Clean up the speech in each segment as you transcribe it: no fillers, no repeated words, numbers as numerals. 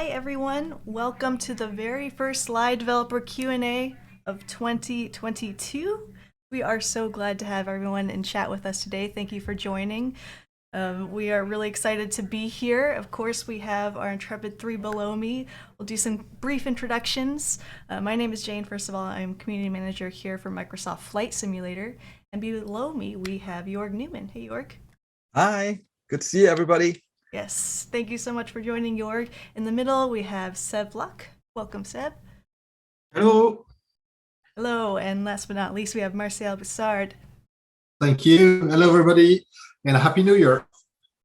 Hi everyone, welcome to the very first Live Developer Q&A of 2022. We are so glad to have everyone in chat with us today. Thank you for joining. We are really excited to be here. Of course, we have our intrepid three below me. We'll do some brief introductions. My name is Jayne, first of all. I'm community manager here for Microsoft Flight Simulator. And below me, we have Jorg Neumann. Hey, Jorg. Hi, good to see everybody. Yes, thank you so much for joining, Jorg. In the middle, we have Seb Wloch. Welcome, Seb. Hello. Hello, and last but not least, we have Martial Bossard. Thank you. Hello, everybody, and a Happy New Year.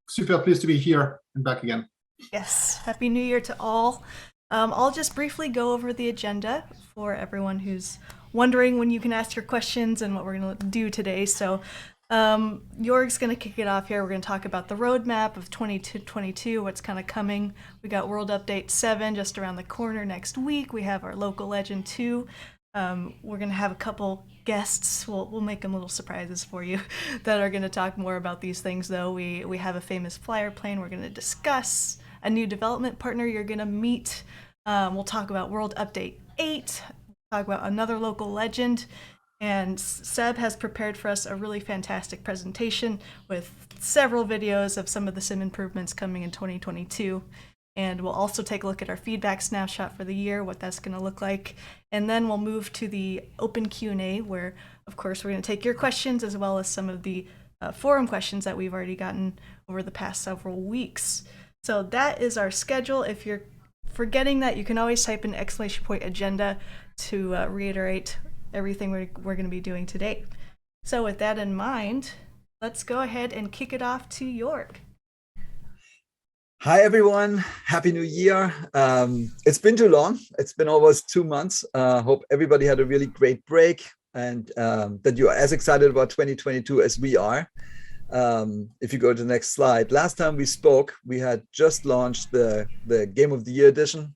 Super pleased to be here and back again. Yes, Happy New Year to all. I'll just briefly go over the agenda for everyone who's wondering when you can ask your questions and what we're going to do today. So Jorg's going to kick it off here. We're going to talk about the roadmap of 2022, what's kind of coming. We got World Update 7 just around the corner next week. We have our local legend 2. We're going to have a couple guests. We'll make them little surprises for you that are going to talk more about these things, though. We have a famous flyer plane we're going to discuss, a new development partner you're going to meet. We'll talk about World Update 8, talk about another local legend. And Seb has prepared for us a really fantastic presentation with several videos of some of the sim improvements coming in 2022. And we'll also take a look at our feedback snapshot for the year, what that's going to look like. And then we'll move to the open Q&A where, of course, we're going to take your questions as well as some of the forum questions that we've already gotten over the past several weeks. So that is our schedule. If you're forgetting that, you can always type in !agenda to reiterate everything we're going to be doing today. So with that in mind, let's go ahead and kick it off to Jorg. Hi, everyone. Happy New Year. It's been too long. It's been almost 2 months. Hope everybody had a really great break and that you are as excited about 2022 as we are. If you go to the next slide, last time we spoke, we had just launched the Game of the Year edition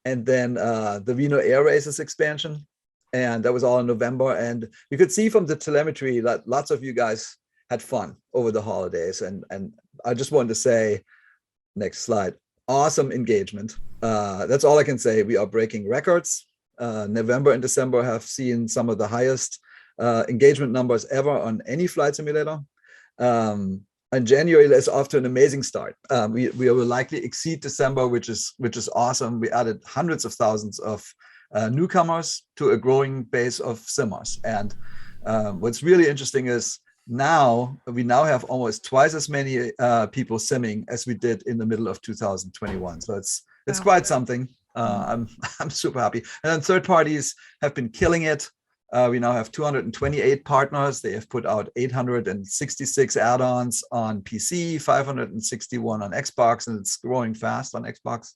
and then the Reno Air Races expansion. And that was all in November. And we could see from the telemetry that lots of you guys had fun over the holidays. And I just wanted to say, next slide, awesome engagement. That's all I can say. We are breaking records. November and December have seen some of the highest engagement numbers ever on any flight simulator. And January is off to an amazing start. We will likely exceed December, which is awesome. We added hundreds of thousands of newcomers to a growing base of simmers. And what's really interesting is we now have almost twice as many people simming as we did in the middle of 2021. So it's quite something. I'm super happy. And then third parties have been killing it. We now have 228 partners. They have put out 866 add-ons on PC, 561 on Xbox, and it's growing fast on Xbox.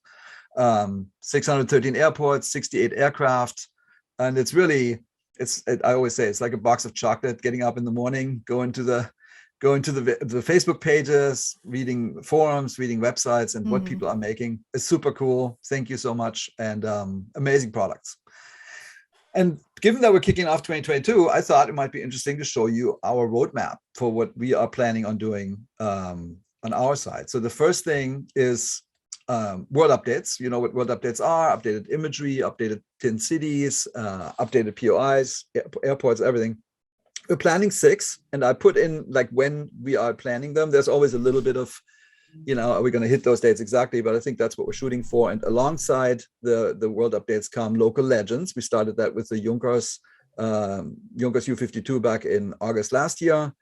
613 airports, 68 aircraft, and it's really, I always say it's like a box of chocolate. Getting up in the morning, going to the Facebook pages, reading forums, reading websites, and what people are making is super cool. Thank you so much, and amazing products. And given that we're kicking off 2022, I thought it might be interesting to show you our roadmap for what we are planning on doing on our side. So the first thing is world updates. You know what world updates are: updated imagery, updated 10 cities, updated POIs, airports, everything. We're planning 6, and I put in like when we are planning them. There's always a little bit of, are we going to hit those dates exactly? But I think that's what we're shooting for. And alongside the world updates come local legends. We started that with the Junkers U-52 back in August last year.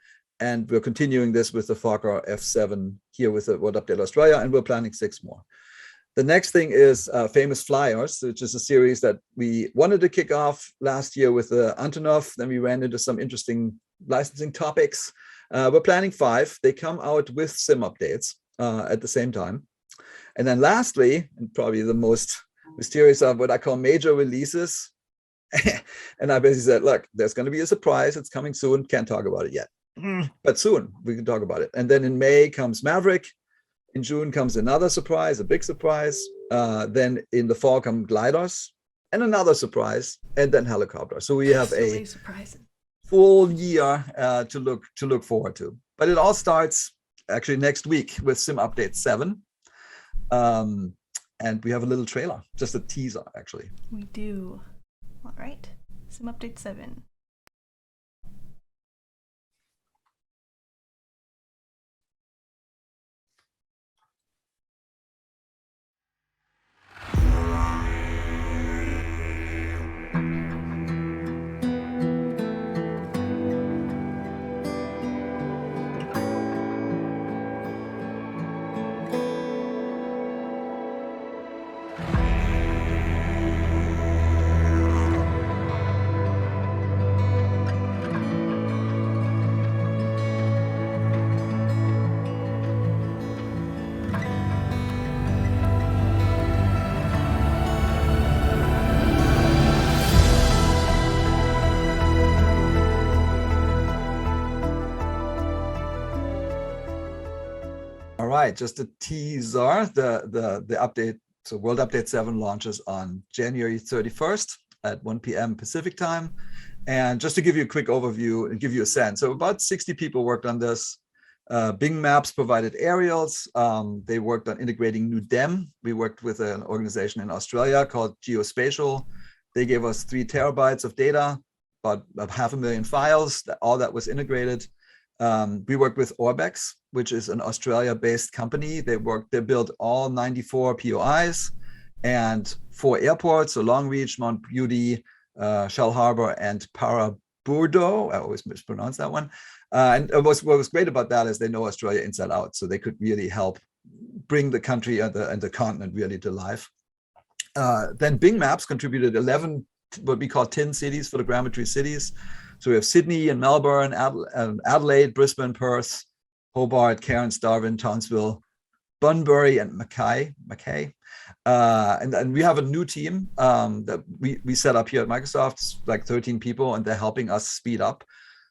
And we're continuing this with the Fokker F7 here with the World Update Australia, and we're planning 6 more. The next thing is Famous Flyers, which is a series that we wanted to kick off last year with Antonov. Then we ran into some interesting licensing topics. We're planning 5. They come out with sim updates at the same time. And then lastly, and probably the most mysterious of what I call major releases. And I basically said, look, there's going to be a surprise. It's coming soon. Can't talk about it yet. But soon we can talk about it. And then in May comes Maverick. In June comes another surprise, a big surprise. Then in the fall come gliders and another surprise, and then helicopter. So we have a full year to look forward to. But it all starts actually next week with Sim Update 7. and we have a little trailer, just a teaser, actually. We do. All right. Sim Update 7. All right, just a teaser. The update, so World Update 7 launches on January 31st at 1 p.m. Pacific time. And just to give you a quick overview and give you a sense, so about 60 people worked on this. Bing Maps provided aerials. They worked on integrating new DEM. We worked with an organization in Australia called Geospatial. They gave us 3 terabytes of data, about 500,000 files. All that was integrated. We worked with Orbx, which is an Australia-based company. They built all 94 POIs and 4 airports, so Long Reach, Mount Beauty, Shell Harbor, and Paraburdo. I always mispronounce that one. And what was great about that is they know Australia inside out, so they could really help bring the country and the continent really to life. Then Bing Maps contributed 11 what we call 10 cities for the grammetry cities. So we have Sydney and Melbourne, Adelaide, Brisbane, Perth, Hobart, Cairns, Darwin, Townsville, Bunbury, and Mackay. And we have a new team that we set up here at Microsoft, it's like 13 people, and they're helping us speed up.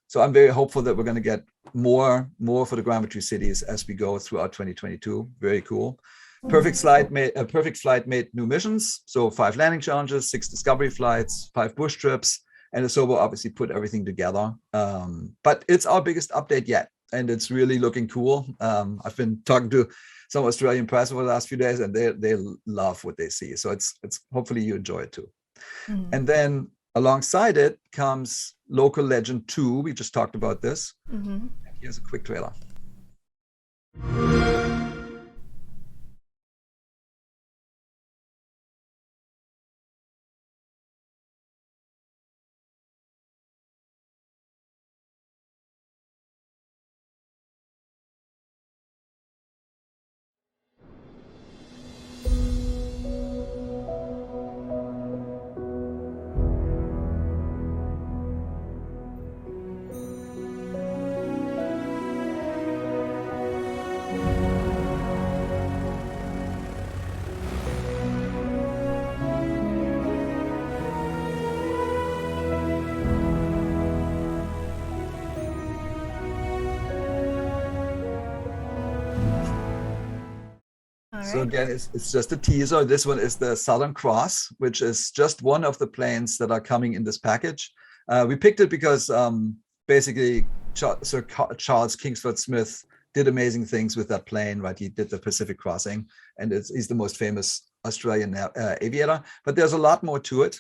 So I'm very hopeful that we're going to get more for the grammetry cities as we go throughout 2022. Very cool. Perfect Flight made new missions. So 5 landing challenges, 6 discovery flights, 5 bush trips, and Asobo obviously put everything together. But it's our biggest update yet, and it's really looking cool. I've been talking to some Australian press over the last few days, and they love what they see. So it's hopefully you enjoy it too. And then alongside it comes Local Legend 2. We just talked about this. Here's a quick trailer. So again, it's just a teaser. This one is the Southern Cross, which is just one of the planes that are coming in this package. We picked it because basically Sir Charles Kingsford Smith did amazing things with that plane, right? He did the Pacific crossing, and he's the most famous Australian aviator. But there's a lot more to it,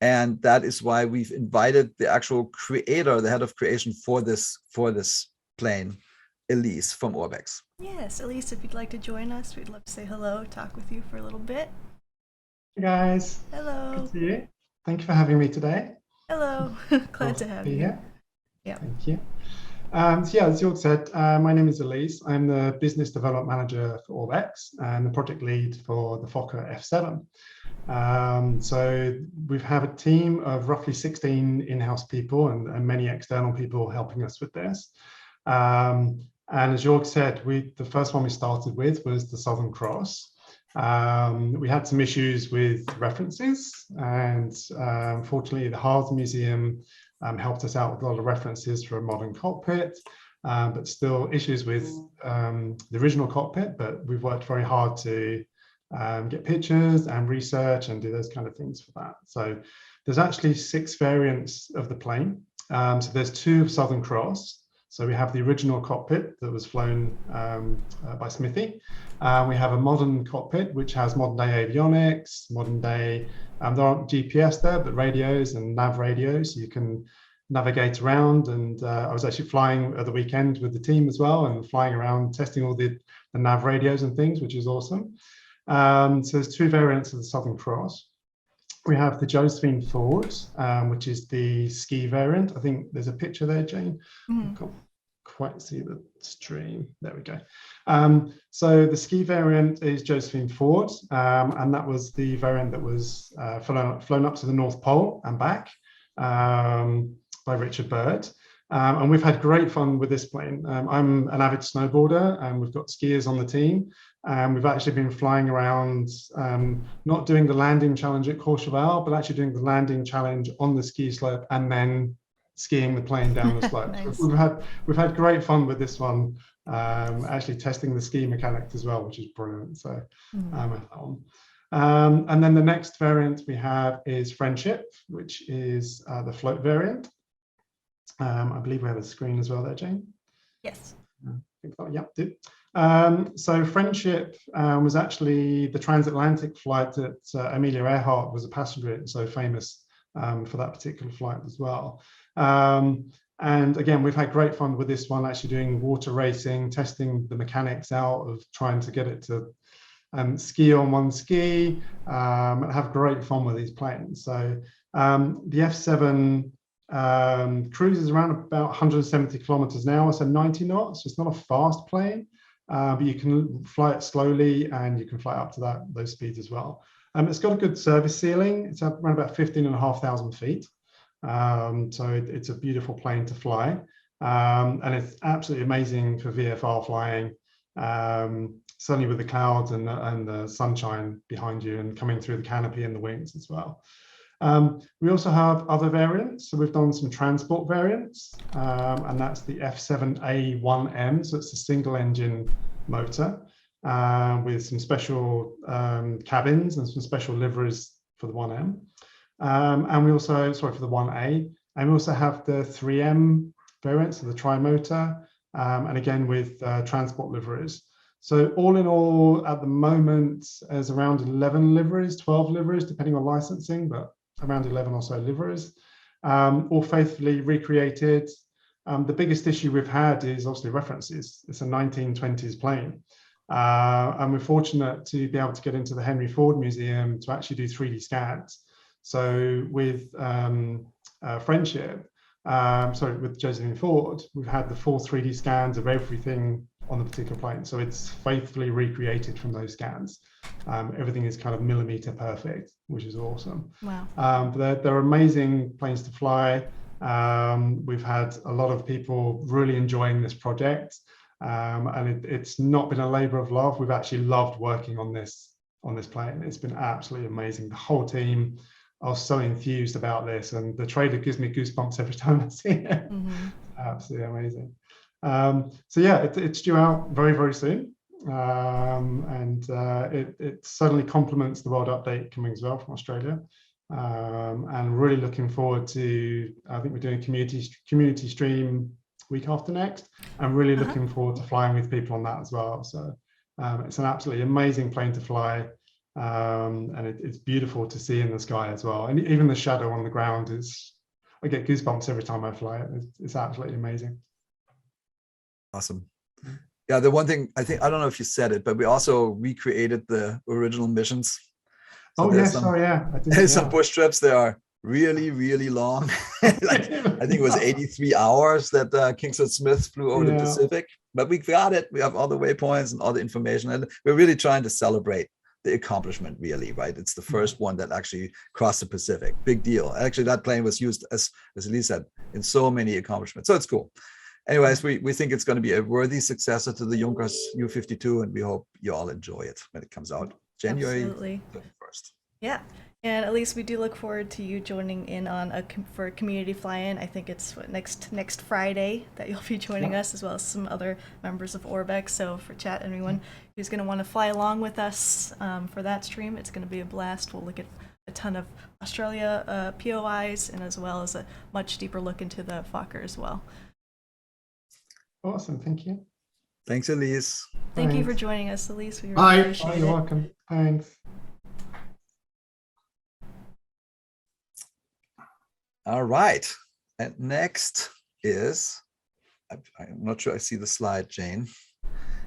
and that is why we've invited the actual creator, the head of creation for this plane, Ellise from Orbx. Yes, Ellise, if you'd like to join us, we'd love to say hello, talk with you for a little bit. Hey guys. Hello. Good to see you. Thank you for having me today. Hello. Glad to have you here. Yeah. Thank you. So yeah, as Jorg said, my name is Ellise. I'm the Business Development Manager for Orbx and the project lead for the Fokker F7. So we have a team of roughly 16 in-house people and many external people helping us with this. And as Jorg said, the first one we started with was the Southern Cross. We had some issues with references, and fortunately the Harz Museum helped us out with a lot of references for a modern cockpit, but still issues with the original cockpit, but we've worked very hard to get pictures and research and do those kind of things for that. So there's actually 6 variants of the plane. So there's 2 of Southern Cross. So we have the original cockpit that was flown by Smithy. We have a modern cockpit which has modern day avionics, modern day, there aren't GPS there, but radios and nav radios. You can navigate around, and I was actually flying at the weekend with the team as well, and flying around testing all the nav radios and things, which is awesome. So there's two variants of the Southern Cross. We have the Josephine Ford, which is the ski variant. I think there's a picture there, Jayne. I can't quite see the stream. There we go. So the ski variant is Josephine Ford, and that was the variant that was flown up to the North Pole and back by Richard Byrd. And we've had great fun with this plane. I'm an avid snowboarder, and we've got skiers on the team. We've actually been flying around, not doing the landing challenge at Courchevel, but actually doing the landing challenge on the ski slope and then skiing the plane down the slope. Nice. We've had great fun with this one, actually testing the ski mechanics as well, which is brilliant. So and then the next variant we have is Friendship, which is the float variant. I believe we have a screen as well there, Jayne. Yes. Yep, did. So Friendship was actually the transatlantic flight that Amelia Earhart was a passenger in, so famous for that particular flight as well. And again, we've had great fun with this one, actually doing water racing, testing the mechanics out of trying to get it to ski on one ski, and have great fun with these planes. So the F7 cruises around about 170 kilometers an hour, so 90 knots. It's not a fast plane, but you can fly it slowly, and you can fly up to those speeds as well. It's got a good service ceiling. It's up around about 15,500 feet. So it's a beautiful plane to fly, and it's absolutely amazing for VFR flying, certainly with the clouds and the sunshine behind you and coming through the canopy and the wings as well. We also have other variants. So we've done some transport variants, and that's the F7A1M. So it's a single engine motor with some special cabins and some special liveries for the 1M. And we also, for the 1A, and we also have the 3M variant, so the tri-motor, and again with transport liveries. So all in all, at the moment, there's around 11 liveries, 12 liveries, depending on licensing, but around 11 or so liveries, all faithfully recreated. The biggest issue we've had is obviously references. It's a 1920s plane. And we're fortunate to be able to get into the Henry Ford Museum to actually do 3D scans. So with Friendship, with Josephine Ford, we've had the full 3D scans of everything on the particular plane. So it's faithfully recreated from those scans. Everything is kind of millimeter perfect, which is awesome. Wow. But they're amazing planes to fly. We've had a lot of people really enjoying this project. And it's not been a labor of love. We've actually loved working on this plane. It's been absolutely amazing. The whole team are so enthused about this, and the trailer gives me goosebumps every time I see it. Mm-hmm. Absolutely amazing. So yeah, it's due out very, very soon. And it certainly complements the world update coming as well from Australia. And really looking forward to, I think we're doing community stream week after next. I'm really looking forward to flying with people on that as well. So it's an absolutely amazing plane to fly. And it's beautiful to see in the sky as well. And even the shadow on the ground I get goosebumps every time I fly it. It's absolutely amazing. Awesome. Yeah, the one thing I don't know if you said it, but we also recreated the original missions. So yeah. Some bush trips. They are really, really long. Like, I think it was 83 hours that Kingsford Smith flew over the Pacific, but we got it. We have all the waypoints and all the information, and we're really trying to celebrate the accomplishment, really, right? It's the first one that actually crossed the Pacific. Big deal. Actually, that plane was used, as Ellise said, in so many accomplishments. So it's cool. Anyways, we think it's going to be a worthy successor to the Junkers U-52, and we hope you all enjoy it when it comes out January 31st. Yeah. And Ellise, we do look forward to you joining in on for a community fly-in. I think it's next Friday that you'll be joining us, as well as some other members of Orbx. So for anyone who's going to want to fly along with us for that stream, it's going to be a blast. We'll look at a ton of Australia POIs, and as well as a much deeper look into the Fokker as well. Awesome. Thank you. Thanks, Ellise. Thank you for Thanks. joining us, Ellise. We really Bye. appreciate Oh, you're it. welcome. Thanks. All right. And next is, I'm not sure I see the slide, Jayne.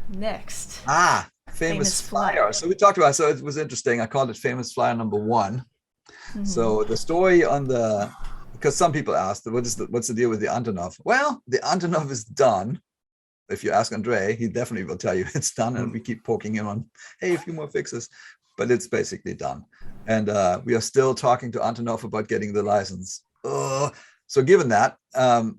Next. Famous flyer. So we talked about, so it was interesting. I called it famous flyer number 1. So the story on the, because some people asked, what's the deal with the Antonov? Well, the Antonov is done. If you ask Andre, he definitely will tell you it's done, and we keep poking him on, hey, a few more fixes, but it's basically done. And we are still talking to Antonov about getting the license. So given that,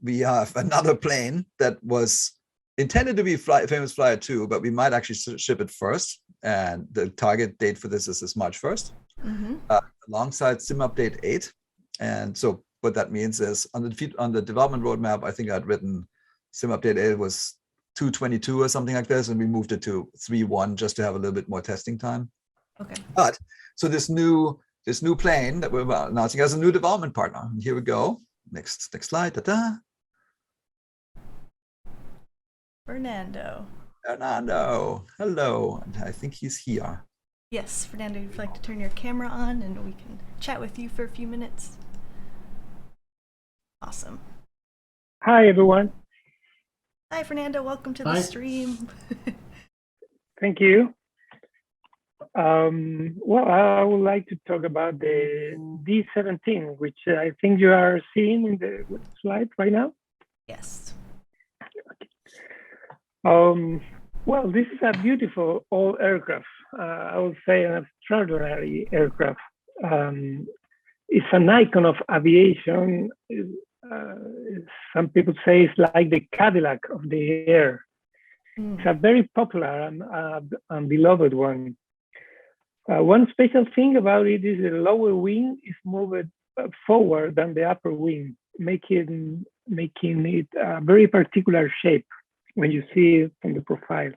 we have another plane that was intended to be famous flyer 2, but we might actually ship it first. And the target date for this is this March 1st, alongside Sim Update 8. And so what that means is on the development roadmap, I think I'd written Sim Update 8 was 2.22 or something like this, and we moved it to 3.1 just to have a little bit more testing time. Okay. But so this new plane that we're announcing has a new development partner. And here we go. Next slide. Fernando. Hello. And I think he's here. Yes, Fernando, you'd like to turn your camera on and we can chat with you for a few minutes. Awesome. Hi, everyone. Hi, Fernando. Welcome to the Hi. stream. Thank you. Well, I would like to talk about the D17, which I think you are seeing in the slide right now. Yes. Well, this is a beautiful old aircraft. I would say an extraordinary aircraft. It's an icon of aviation. Some people say it's like the Cadillac of the air. It's a very popular and beloved one. One special thing about it is the lower wing is moved forward than the upper wing, making it a very particular shape when you see it from the profile.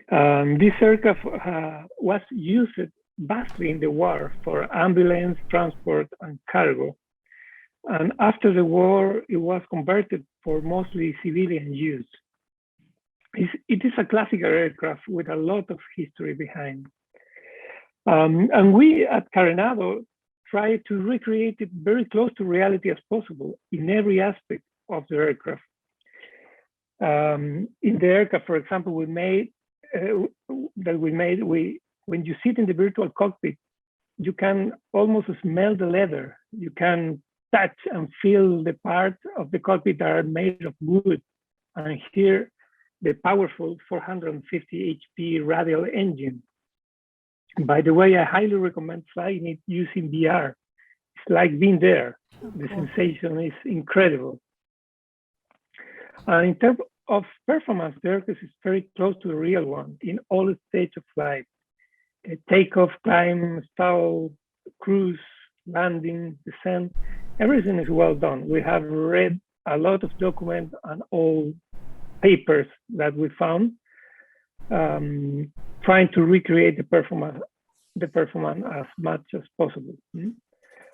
This aircraft was used vastly in the war for ambulance, transport, and cargo. And after the war, it was converted for mostly civilian use. It is a classical aircraft with a lot of history behind. And we at Carenado try to recreate it very close to reality as possible in every aspect of the aircraft. In the aircraft, for example, when you sit in the virtual cockpit, you can almost smell the leather. You can touch and feel the parts of the cockpit that are made of wood, and hear the powerful 450 HP radial engine. By the way, I highly recommend flying it using VR. It's like being there. The sensation is incredible. In terms of performance, the aircraft is very close to the real one in all stages of flight. Takeoff, climb, stall, cruise, landing, descent, everything is well done. We have read a lot of documents and all papers that we found, trying to recreate the performance as much as possible.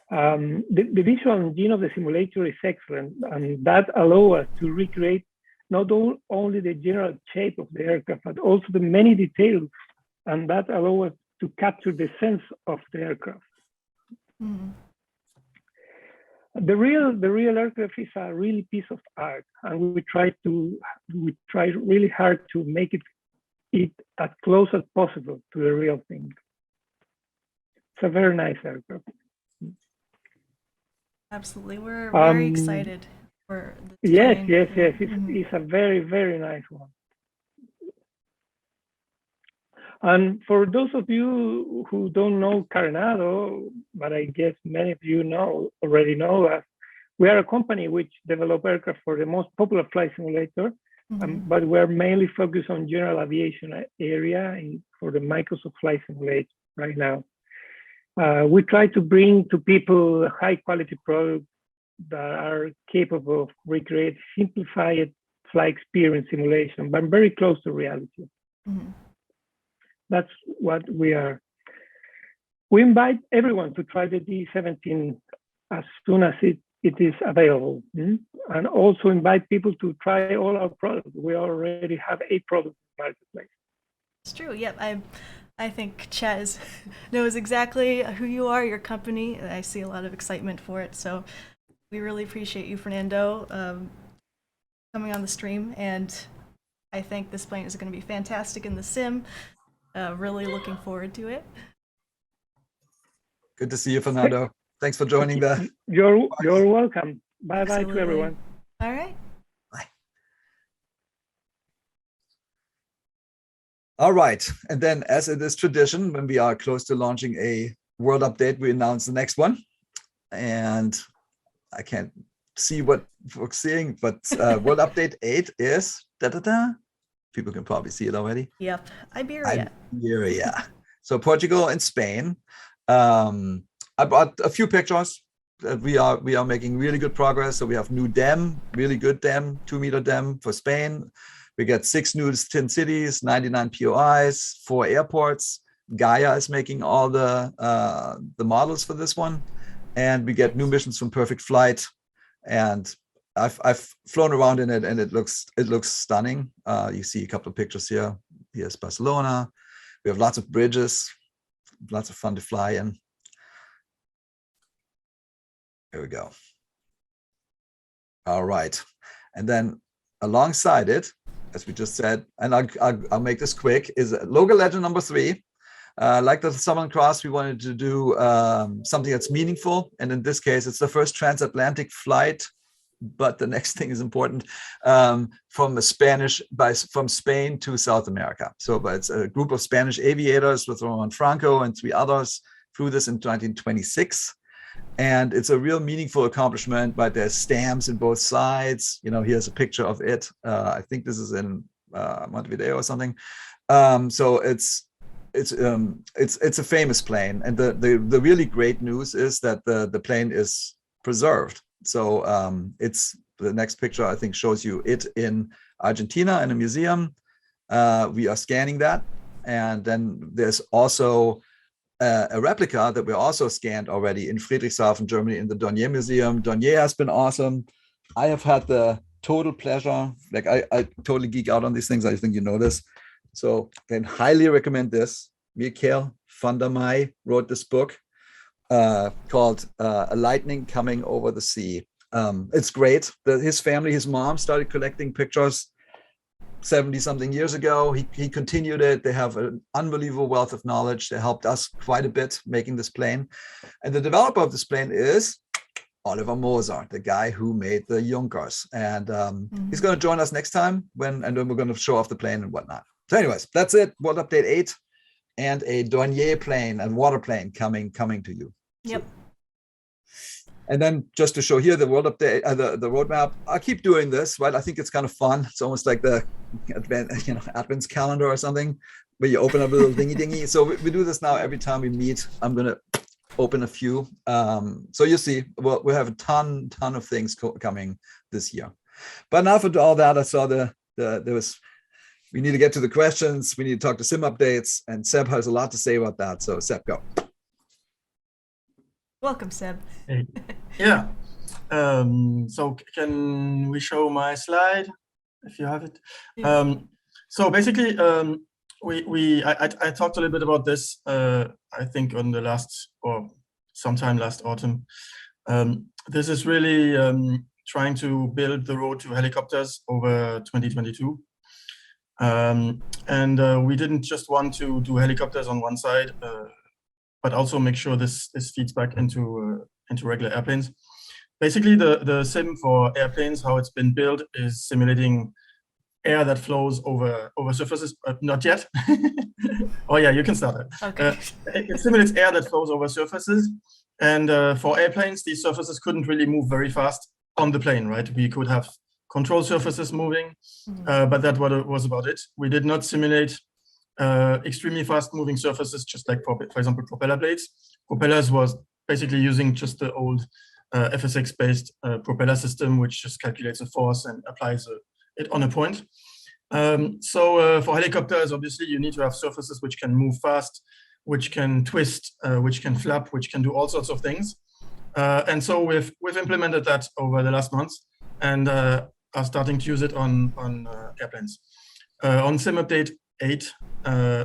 The visual engine of the simulator is excellent, and that allows us to recreate not only the general shape of the aircraft, but also the many details, and that allows us to capture the sense of the aircraft. The real aircraft is a really piece of art, and we try really hard to make it as close as possible to the real thing. It's a very nice aircraft. Absolutely, we're very excited for the yes. train. It's a very, very nice one. And for those of you who don't know Carenado, but I guess many of you already know us, we are a company which develop aircraft for the most popular flight simulator, but we're mainly focused on general aviation area and for the Microsoft Flight Simulator right now. We try to bring to people a high quality products that are capable of recreate simplified flight experience simulation, but very close to reality. That's what we are. We invite everyone to try the D17 as soon as it it is available. And also invite people to try all our products. We already have 8 products in the marketplace. It's true. Yep. I think Chaz knows exactly who you are, your company. I see a lot of excitement for it. So we really appreciate you, Fernando, coming on the stream. And I think this plane is going to be fantastic in the sim. Really looking forward to it. Good to see you, Fernando. Thanks for joining the. You're welcome. Bye bye to everyone. All right. Bye. All right, and then as it is tradition, when we are close to launching a world update, we announce the next one. And I can't see what folks seeing, but world update 8 is People can probably see it already. Yep, Iberia. So Portugal and Spain. I brought a few pictures. We are making really good progress. So we have new dam, really good dam, 2-meter dam for Spain. We get 6 new 10 cities, 99 POIs, 4 airports. Gaia is making all the models for this one, and we get new missions from Perfect Flight. And I've flown around in it, and it looks stunning. You see a couple of pictures here. Here's Barcelona. We have lots of bridges, lots of fun to fly in. Here we go. All right, and then alongside it, as we just said, and I'll make this quick, is local legend number 3. Like the Southern Cross, we wanted to do something that's meaningful, and in this case, it's the first transatlantic flight. But the next thing is important, from Spain to South America. So, but it's a group of Spanish aviators with Roman Franco and 3 others flew this in 1926. And it's a real meaningful accomplishment, but there's stamps in both sides. You know, here's a picture of it. I think this is in Montevideo or something. So it's a famous plane. And the really great news is that the plane is preserved. So it's the next picture, I think, shows you it in Argentina in a museum. We are scanning that. And then there's also a replica that we also scanned already in Friedrichshafen, Germany, in the Dornier Museum. Dornier has been awesome. I have had the total pleasure. Like I totally geek out on these things. I think you know this. So I can highly recommend this. Michael van der Meij wrote this book called A Lightning Coming Over the Sea. It's great. His family, his mom started collecting pictures 70-something years ago. He continued it. They have an unbelievable wealth of knowledge. They helped us quite a bit making this plane. And the developer of this plane is Oliver Moser, the guy who made the Junkers. And he's going to join us next time and then we're going to show off the plane and whatnot. So anyways, that's it. World Update 8 and a Dornier plane and water plane coming to you. Yep. And then just to show here the world update, the roadmap. I keep doing this, right? I think it's kind of fun. It's almost like the advent calendar or something, where you open up a little dingy. So we do this now every time we meet. I'm gonna open a few. So you see, we have a ton of things coming this year. But now for all that, I saw we need to get to the questions. We need to talk to sim updates, and Seb has a lot to say about that. So Seb, go. Welcome, Seb. Yeah. So can we show my slide if you have it? Yeah. So basically, I talked a little bit about this. I think on the sometime last autumn. This is really trying to build the road to helicopters over 2022. And we didn't just want to do helicopters on one side, but also make sure this feeds back into regular airplanes. Basically, the sim for airplanes, how it's been built, is simulating air that flows over surfaces. Not yet. Oh yeah, you can start it. Okay. It simulates air that flows over surfaces, and for airplanes, these surfaces couldn't really move very fast on the plane, right? We could have control surfaces moving, but that was about it. We did not simulate extremely fast moving surfaces, just like for example propeller blades. Propellers was basically using just the old FSX based propeller system, which just calculates a force and applies it on a point. So for helicopters, obviously you need to have surfaces which can move fast, which can twist, which can flap, which can do all sorts of things. And so we've implemented that over the last months and are starting to use it on airplanes. On sim update 8,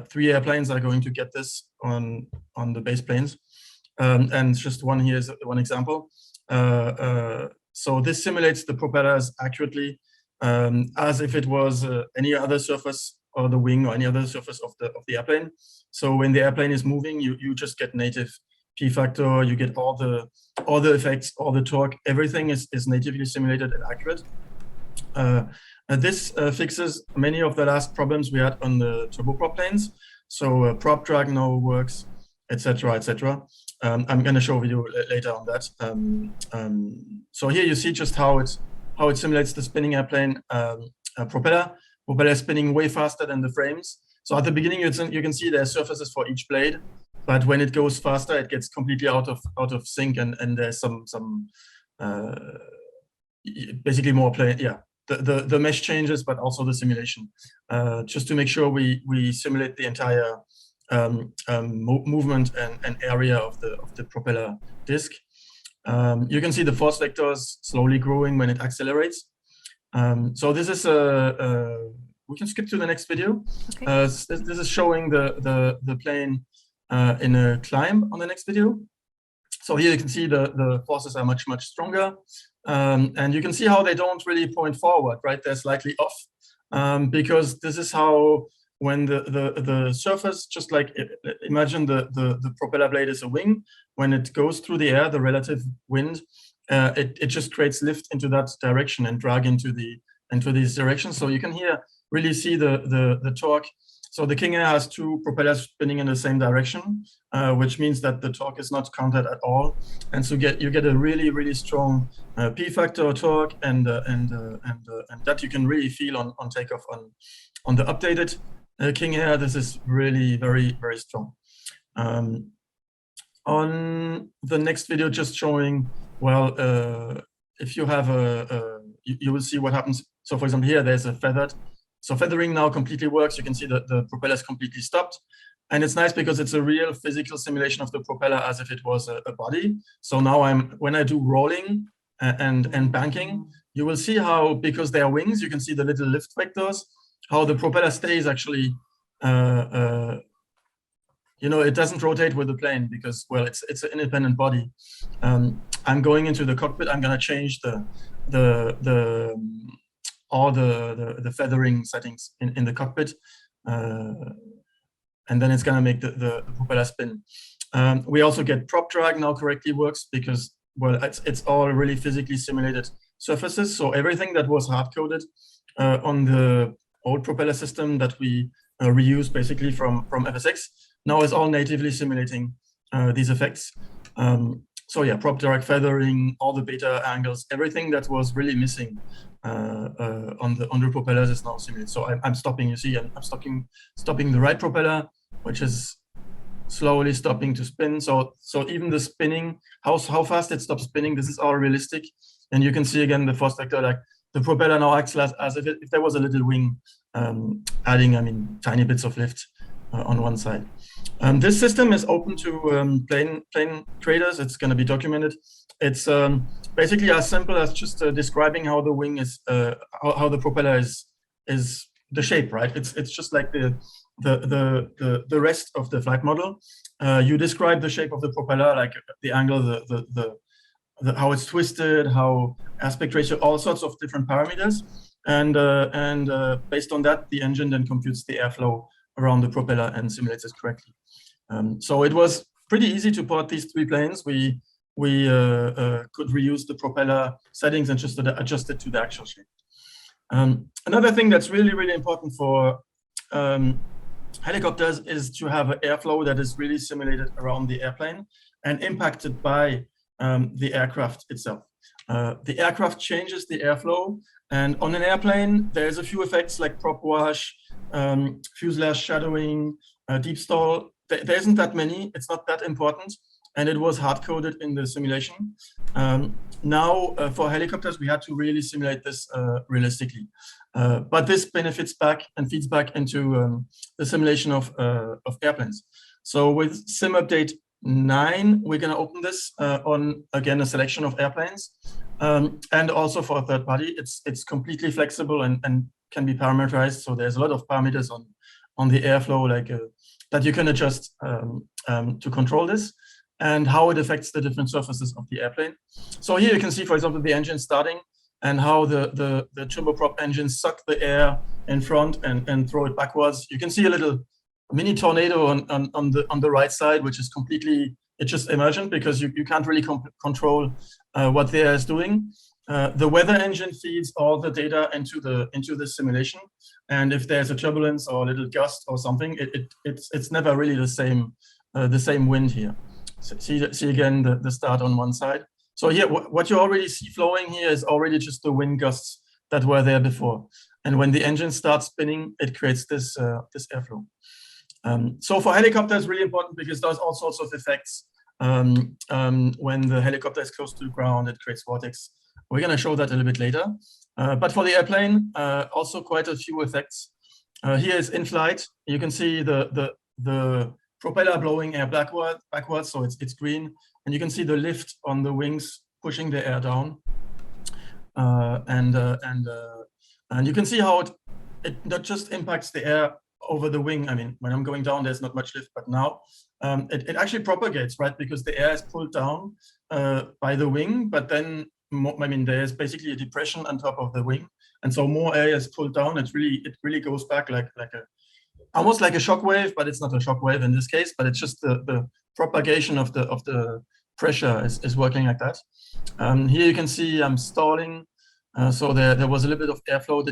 3 airplanes are going to get this on the base planes. And just one here is one example. So this simulates the propellers accurately as if it was any other surface or the wing or any other surface of the airplane. So when the airplane is moving, you just get native P factor, you get all the effects, all the torque, everything is natively simulated and accurate. This fixes many of the last problems we had on the turboprop planes. So prop drag now works, etc., etc. I'm going to show you later on that. So here you see just how it simulates the spinning airplane propeller. Propeller spinning way faster than the frames. So at the beginning, you can see there are surfaces for each blade, but when it goes faster, it gets completely out of sync, and there's some basically more plane. Yeah, the mesh changes, but also the simulation, just to make sure we simulate the entire movement and area of the propeller disc. You can see the force vectors slowly growing when it accelerates. So this is we can skip to the next video. Okay. This is showing the plane in a climb on the next video. So here you can see the forces are much stronger, and you can see how they don't really point forward, right? They're slightly off, because this is how when the surface, just like imagine the propeller blade is a wing. When it goes through the air, the relative wind, it just creates lift into that direction and drag into these directions. So you can here really see the torque. So the King Air has 2 propellers spinning in the same direction, which means that the torque is not counted at all, and so you get a really strong P factor torque, and that you can really feel on takeoff on the updated King Air. This is really very strong. On the next video, just showing, well, if you have you will see what happens. So for example, here there's a feathered. So feathering now completely works. You can see that the propeller is completely stopped. And it's nice because it's a real physical simulation of the propeller as if it was a body. So now when I do rolling and banking, you will see how, because they are wings, you can see the little lift vectors, how the propeller stays actually, it doesn't rotate with the plane because, well, it's an independent body. I'm going into the cockpit. I'm going to change all the feathering settings in the cockpit, and then it's going to make the propeller spin. We also get prop drag now correctly works because, well, it's all really physically simulated surfaces. So everything that was hard coded on the old propeller system that we reuse basically from FSX now is all natively simulating these effects. So yeah, prop drag, feathering, all the beta angles, everything that was really missing on the propellers is now simulated. So I'm stopping, you see, I'm stopping the right propeller, which is slowly stopping to spin. So even the spinning, how fast it stops spinning, this is all realistic. And you can see again the force vector, like the propeller now acts as if there was a little wing, adding, tiny bits of lift on one side. This system is open to plane creators. It's going to be documented. It's basically as simple as just describing how the wing is, how the propeller is the shape, right? It's just like the rest of the flight model. You describe the shape of the propeller, like the angle, how it's twisted, how aspect ratio, all sorts of different parameters, and based on that, the engine then computes the airflow around the propeller and simulates it correctly. So it was pretty easy to port these 3 planes. We could reuse the propeller settings and just adjust it to the actual shape. Another thing that's really important for helicopters is to have an airflow that is really simulated around the airplane and impacted by the aircraft itself. The aircraft changes the airflow, and on an airplane, there's a few effects like prop wash, fuselage shadowing, deep stall. There isn't that many. It's not that important, and it was hard-coded in the simulation. Now, for helicopters, we had to really simulate this realistically. But this benefits back and feeds back into the simulation of airplanes. So with sim update 9, we're going to open this on, again, a selection of airplanes. And also for a third party, it's completely flexible and can be parameterized. So there's a lot of parameters on the airflow that you can adjust to control this and how it affects the different surfaces of the airplane. So here you can see, for example, the engine starting and how the turboprop engines suck the air in front and throw it backwards. You can see a little mini tornado on the right side, which is completely, it's just emergent because you can't really control what the air is doing. The weather engine feeds all the data into the simulation, and if there's a turbulence or a little gust or something, it's never really the same wind here. So see again the start on one side. So here, what you already see flowing here is already just the wind gusts that were there before, and when the engine starts spinning, it creates this airflow. So for helicopters, really important because there's all sorts of effects. When the helicopter is close to the ground, it creates vortex. We're going to show that a little bit later. But for the airplane, also quite a few effects. Here is in flight. You can see the propeller blowing air backwards, so it's green. And you can see the lift on the wings pushing the air down. And you can see how it not just impacts the air over the wing. I mean, when I'm going down, there's not much lift, but now it actually propagates, right? Because the air is pulled down by the wing, but then there's basically a depression on top of the wing, and so more air is pulled down. It really goes back like almost like a shock wave, but it's not a shock wave in this case. But it's just the propagation of the pressure is working like that. Here you can see I'm stalling, so there was a little bit of airflow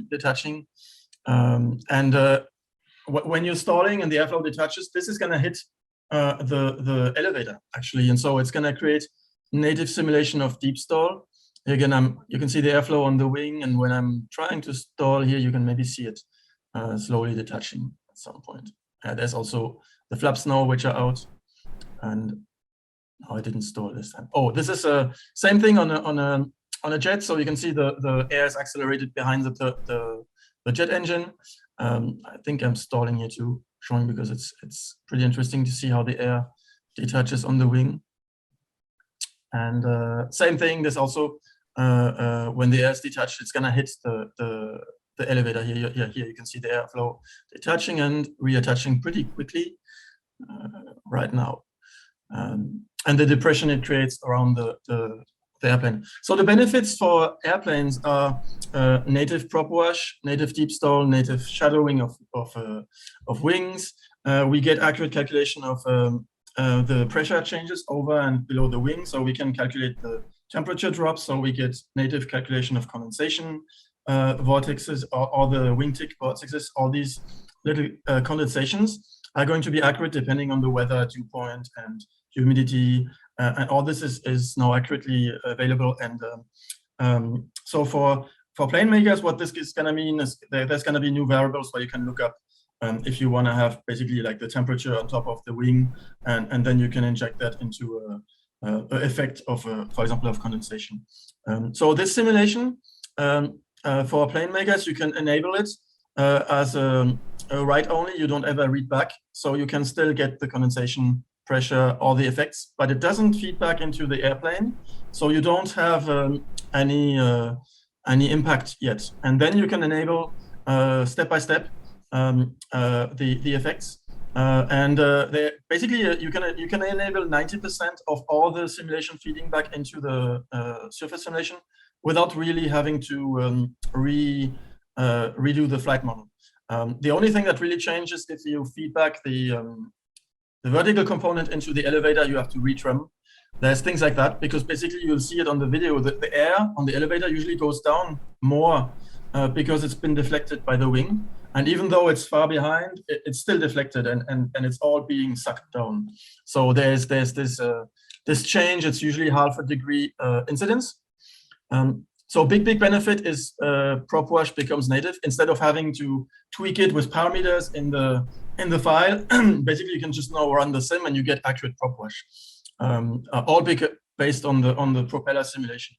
detaching, and when you're stalling and the airflow detaches, this is going to hit the elevator actually, and so it's going to create native simulation of deep stall. Again, you can see the airflow on the wing, and when I'm trying to stall here, you can maybe see it slowly detaching at some point. There's also the flaps now, which are out, and I didn't stall this time. Oh, this is a same thing on a jet. So you can see the air is accelerated behind the jet engine. I think I'm stalling here too, showing because it's pretty interesting to see how the air detaches on the wing. And same thing, there's also, when the air is detached, it's gonna hit the elevator here. Here you can see the airflow detaching and reattaching pretty quickly right now. And the depression it creates around the airplane. So the benefits for airplanes are native prop wash, native deep stall, native shadowing of wings. We get accurate calculation of the pressure changes over and below the wing, so we can calculate the temperature drops. So we get native calculation of condensation vortexes, or the wingtip vortexes. All these little condensations are going to be accurate depending on the weather, dew point, and humidity, and all this is now accurately available. And so for plane makers, what this is going to mean is there's going to be new variables where you can look up if you want to have basically like the temperature on top of the wing, and then you can inject that into a effect of, for example, of condensation. So this simulation for plane makers, you can enable it as a write only. You don't ever read back, so you can still get the condensation, pressure, all the effects, but it doesn't feed back into the airplane, so you don't have any impact yet. And then you can enable step by step the effects, and basically you can enable 90% of all the simulation feeding back into the surface simulation without really having to redo the flight model. The only thing that really changes if you feed back the vertical component into the elevator, you have to retrim. There's things like that, because basically you'll see it on the video that the air on the elevator usually goes down more because it's been deflected by the wing. And even though it's far behind, it's still deflected and it's all being sucked down. So there's this change. It's usually ½ degree incidence. So big benefit is prop wash becomes native. Instead of having to tweak it with parameters in the file, basically you can just now run the sim and you get accurate prop wash, all based on the propeller simulation.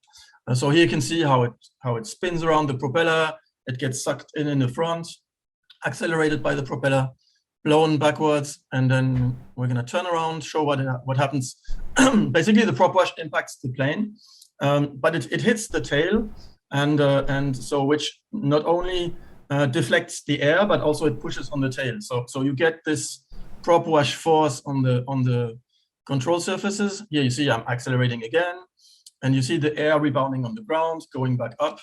So here you can see how it spins around the propeller. It gets sucked in the front, accelerated by the propeller, blown backwards, and then we're going to turn around, show what happens. Basically, the prop wash impacts the plane, but it hits the tail, and so which not only deflects the air, but also it pushes on the tail. So you get this prop wash force on the control surfaces. Here you see I'm accelerating again, and you see the air rebounding on the ground, going back up.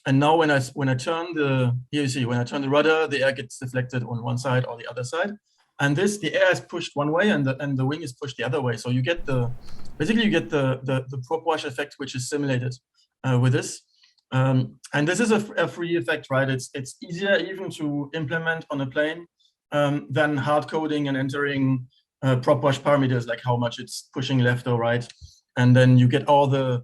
And now when I turn the, here you see, when I turn the rudder, the air gets deflected on one side or the other side. And the air is pushed one way and the wing is pushed the other way. So you get basically you get the prop wash effect, which is simulated with this. And this is a free effect, right? It's easier even to implement on a plane than hard coding and entering prop wash parameters, like how much it's pushing left or right. And then you get all the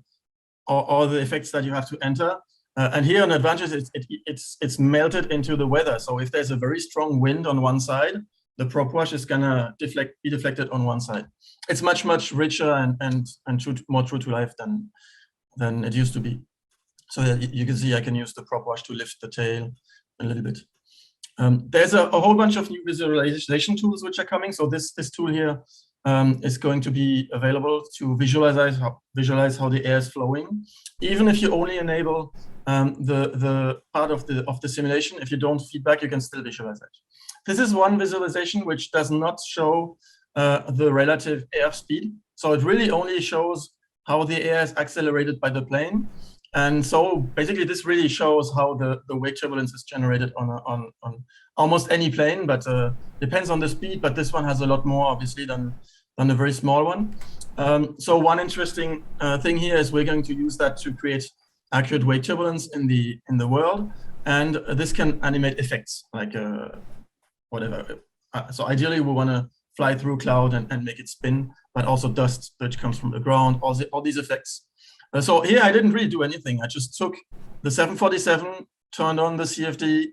effects that you have to enter. And here an advantage is it's melted into the weather. So if there's a very strong wind on one side, the prop wash is gonna be deflected on one side. It's much richer and more true to life than it used to be. So you can see I can use the prop wash to lift the tail a little bit. There's a whole bunch of new visualization tools which are coming. So this tool here is going to be available to visualize how the air is flowing. Even if you only enable the part of the simulation, if you don't feedback, you can still visualize it. This is one visualization which does not show the relative air speed. So it really only shows how the air is accelerated by the plane. And so basically this really shows how the wake turbulence is generated on almost any plane, but depends on the speed. But this one has a lot more obviously than a very small one. So one interesting thing here is we're going to use that to create accurate wake turbulence in the world, and this can animate effects like whatever. So ideally we want to fly through cloud and make it spin, but also dust which comes from the ground, all these effects. So here I didn't really do anything. I just took the 747, turned on the CFD,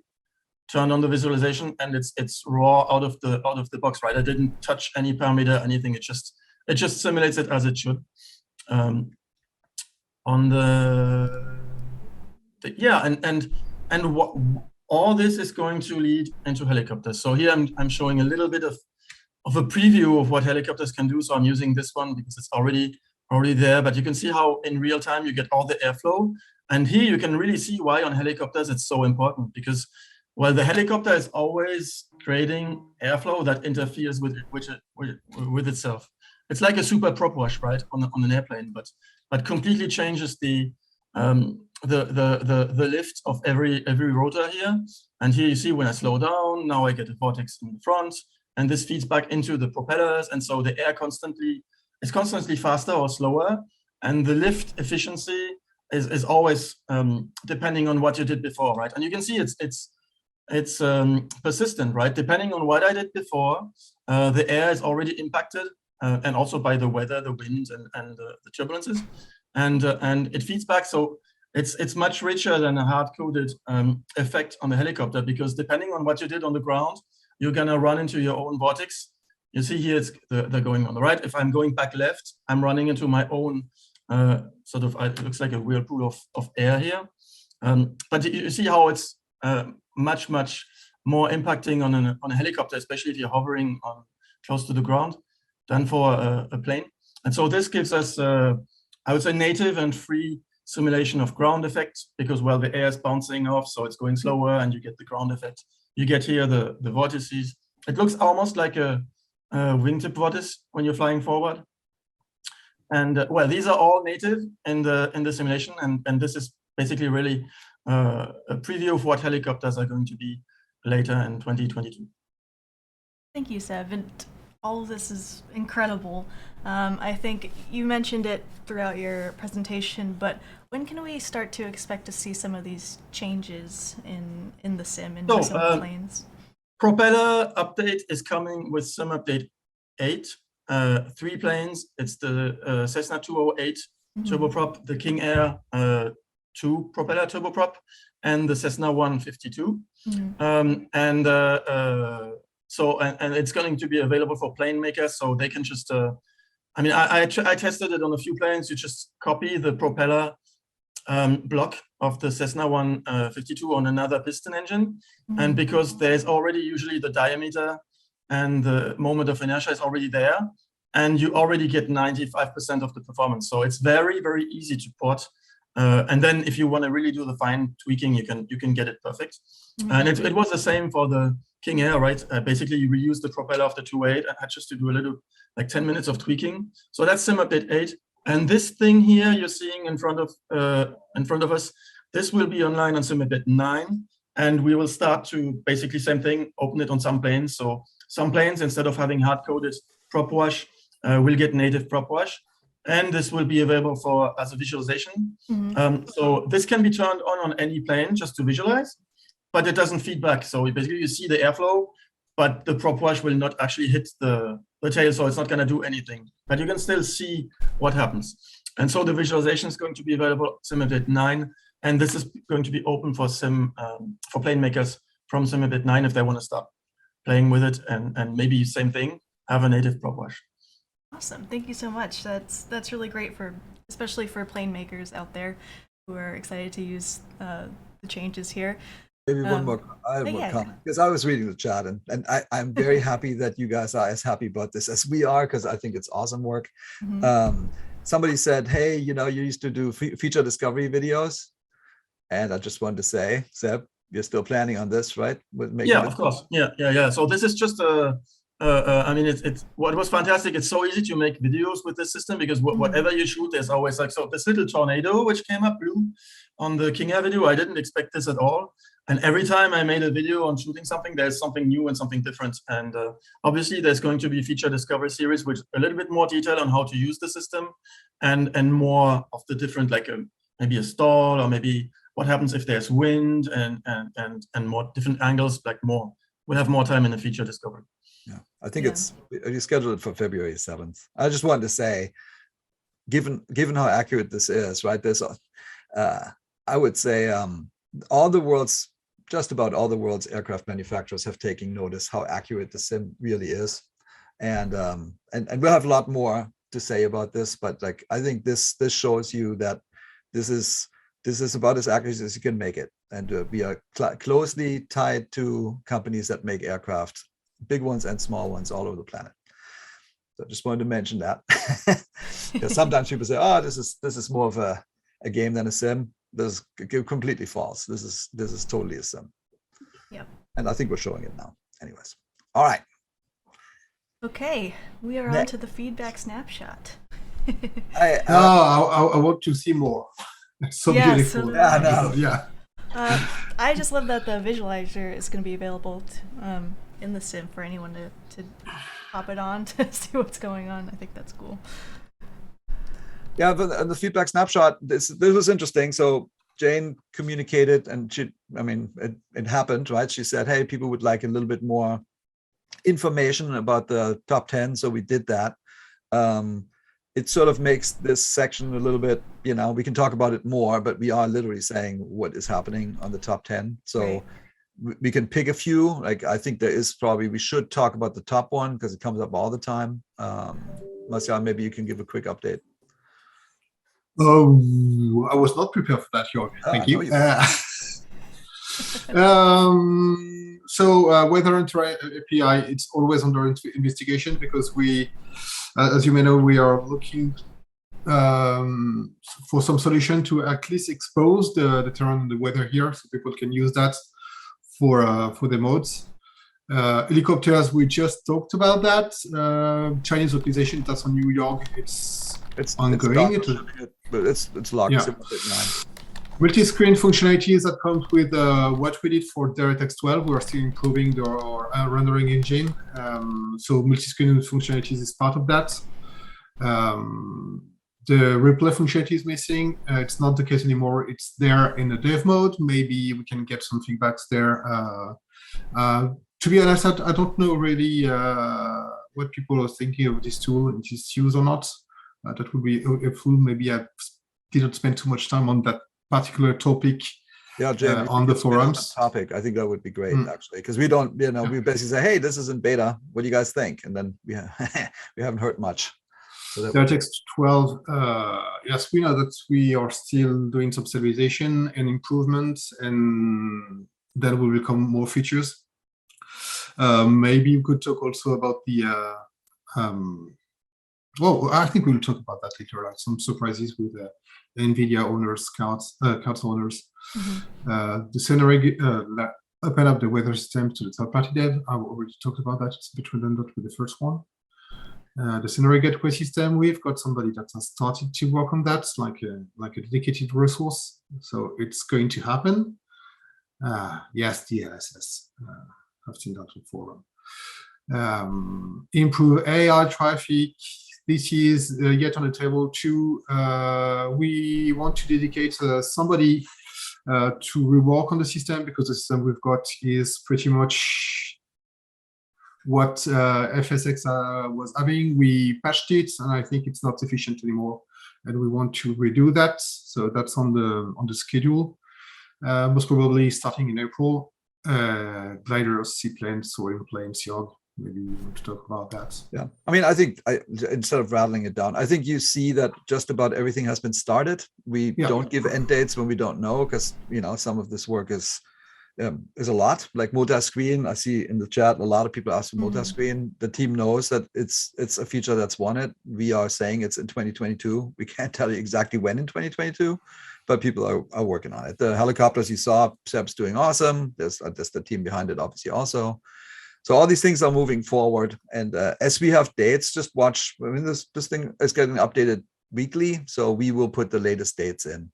turned on the visualization, and it's raw out of the box, right? I didn't touch any parameter, anything. It just simulates it as it should. On what all this is going to lead into helicopters. So here I'm showing a little bit of a preview of what helicopters can do. So I'm using this one because it's already there, but you can see how in real time you get all the airflow. And here you can really see why on helicopters it's so important, because well, the helicopter is always creating airflow that interferes with itself. It's like a super prop wash, right, on an airplane, but completely changes the lift of every rotor here. And here you see when I slow down, now I get a vortex in the front, and this feeds back into the propellers, and so the air is constantly faster or slower, and the lift efficiency is always depending on what you did before, right? And you can see it's persistent, right? Depending on what I did before, the air is already impacted, and also by the weather, the wind, and the turbulences, and it feeds back. So it's much richer than a hard-coded effect on the helicopter, because depending on what you did on the ground, you're gonna run into your own vortex. You see here, they're going on the right. If I'm going back left, I'm running into my own it looks like a whirlpool of air here. But you see how it's much more impacting on a helicopter, especially if you're hovering close to the ground, than for a plane. And so this gives us, I would say, native and free simulation of ground effect, because well, the air is bouncing off, so it's going slower, and you get the ground effect. You get here the vortices. It looks almost like a wingtip vortice when you're flying forward. And well, these are all native in the simulation, and this is basically really a preview of what helicopters are going to be later in 2022. Thank you, Seb. And all of this is incredible. I think you mentioned it throughout your presentation, but when can we start to expect to see some of these changes in the sim and some of the planes? Propeller update is coming with sim update 8. 3 planes. It's the Cessna 208 turboprop, the King Air 2 propeller turboprop, and the Cessna 152. And it's going to be available for plane makers, so they can just. I mean, I tested it on a few planes. You just copy the propeller block of the Cessna 152 on another piston engine, and because there's already usually the diameter and the moment of inertia is already there, and you already get 95% of the performance. So it's very, very easy to port. And then if you want to really do the fine tweaking, you can get it perfect. And it was the same for the King Air, right? Basically, you reuse the propeller of the 2.8 and had just to do a little, like 10 minutes of tweaking. So that's sim update 8. And this thing here you're seeing in front of us, this will be online on sim update 9. And we will start to basically same thing, open it on some planes. So some planes, instead of having hard-coded prop wash, will get native prop wash. And this will be available as a visualization. So this can be turned on any plane just to visualize, but it doesn't feed back. So basically you see the airflow, but the prop wash will not actually hit the tail, so it's not going to do anything. But you can still see what happens. And so the visualization is going to be available sim update 9, and this is going to be open for plane makers from sim update 9 if they want to start playing with it, and maybe same thing, have a native prop wash. Awesome, thank you so much. That's really great especially for plane makers out there who are excited to use the changes here. Maybe one more. I have one comment because I was reading the chat, and I'm very happy that you guys are as happy about this as we are, because I think it's awesome work. Somebody said, "Hey, you used to do feature discovery videos," and I just wanted to say, Seb, you're still planning on this, right? Yeah, of course. Yeah. So this is just I mean, it's what was fantastic. It's so easy to make videos with this system because whatever you shoot, there's always like, so this little tornado which came up blue on the King Air video, I didn't expect this at all. And every time I made a video on shooting something, there's something new and something different. And obviously there's going to be a feature discovery series with a little bit more detail on how to use the system and more of the different, like maybe a stall, or maybe what happens if there's wind and more different angles, like we'll have more time in the feature discovery. Yeah, I think you scheduled it for February 7th. I just wanted to say, given how accurate this is, right? There's I would say just about all the world's aircraft manufacturers have taken notice how accurate the sim really is, and we'll have a lot more to say about this. But like, I think this shows you that this is about as accurate as you can make it, and we are closely tied to companies that make aircraft, big ones and small ones all over the planet. So I just wanted to mention that, because sometimes people say, "Oh, this is more of a game than a sim." This is completely false. This is totally a sim. Yep. And I think we're showing it now. Anyways, all right. Okay, we are on to the feedback snapshot. I want to see more. It's so beautiful. So I just love that the visualizer is going to be available in the sim for anyone to pop it on to see what's going on. I think that's cool. Yeah, but the feedback snapshot, this was interesting. So Jayne communicated, and it happened, right? She said, "Hey, people would like a little bit more information about the top 10." So we did that. It sort of makes this section a little bit, we can talk about it more, but we are literally saying what is happening on the top 10. So we can pick a few. Like, I think we should talk about the top one because it comes up all the time. Martial, maybe you can give a quick update. Oh, I was not prepared for that, Jorg. Thank you. So weather API, it's always under investigation because we, as you may know, we are looking for some solution to at least expose the terrain and the weather here, so people can use that for the modes. Helicopters, we just talked about that. Chinese localization, that's on New York. It's ongoing. It's locked. Yeah. Multi-screen functionalities that comes with what we did for Dx12. We are still improving our rendering engine. So multi-screen functionalities is part of that. The replay functionality is missing. It's not the case anymore. It's there in the dev mode. Maybe we can get some feedbacks there. To be honest, I don't know really what people are thinking of this tool and its use or not. That would be helpful. Maybe I didn't spend too much time on that particular topic. Yeah, Jayne, on the forums. Topic. I think that would be great, actually, because we don't, we basically say, "Hey, this is in beta. What do you guys think?" And then we haven't heard much. So Dx12, yes, we know that we are still doing some stabilization and improvements, and then will become more features. Maybe we could talk also about the. Well, I think we'll talk about that later. Like some surprises with NVIDIA owners, cards owners. The scenario open up the weather system to the third-party dev. I already talked about that. It's a bit redundant with the first one. The scenario gateway system, we've got somebody that has started to work on that, like a dedicated resource. So it's going to happen. Yes, DLSS. I've seen that before. Improve AI traffic. This is yet on the table too. We want to dedicate somebody to rework on the system, because the system we've got is pretty much what FSX was having. We patched it, and I think it's not sufficient anymore, and we want to redo that. So that's on the schedule. Most probably starting in April. Gliders, seaplanes, soaring planes, Jorg. Maybe you want to talk about that. Yeah, I mean, I think instead of rattling it down, I think you see that just about everything has been started. We don't give end dates when we don't know, because some of this work is a lot. Like multi-screen, I see in the chat a lot of people ask for multi-screen. The team knows that it's a feature that's wanted. We are saying it's in 2022. We can't tell you exactly when in 2022, but people are working on it. The helicopters you saw, Seb's doing awesome. There's the team behind it, obviously, also. So all these things are moving forward, and as we have dates, just watch. I mean, this thing is getting updated weekly, so we will put the latest dates in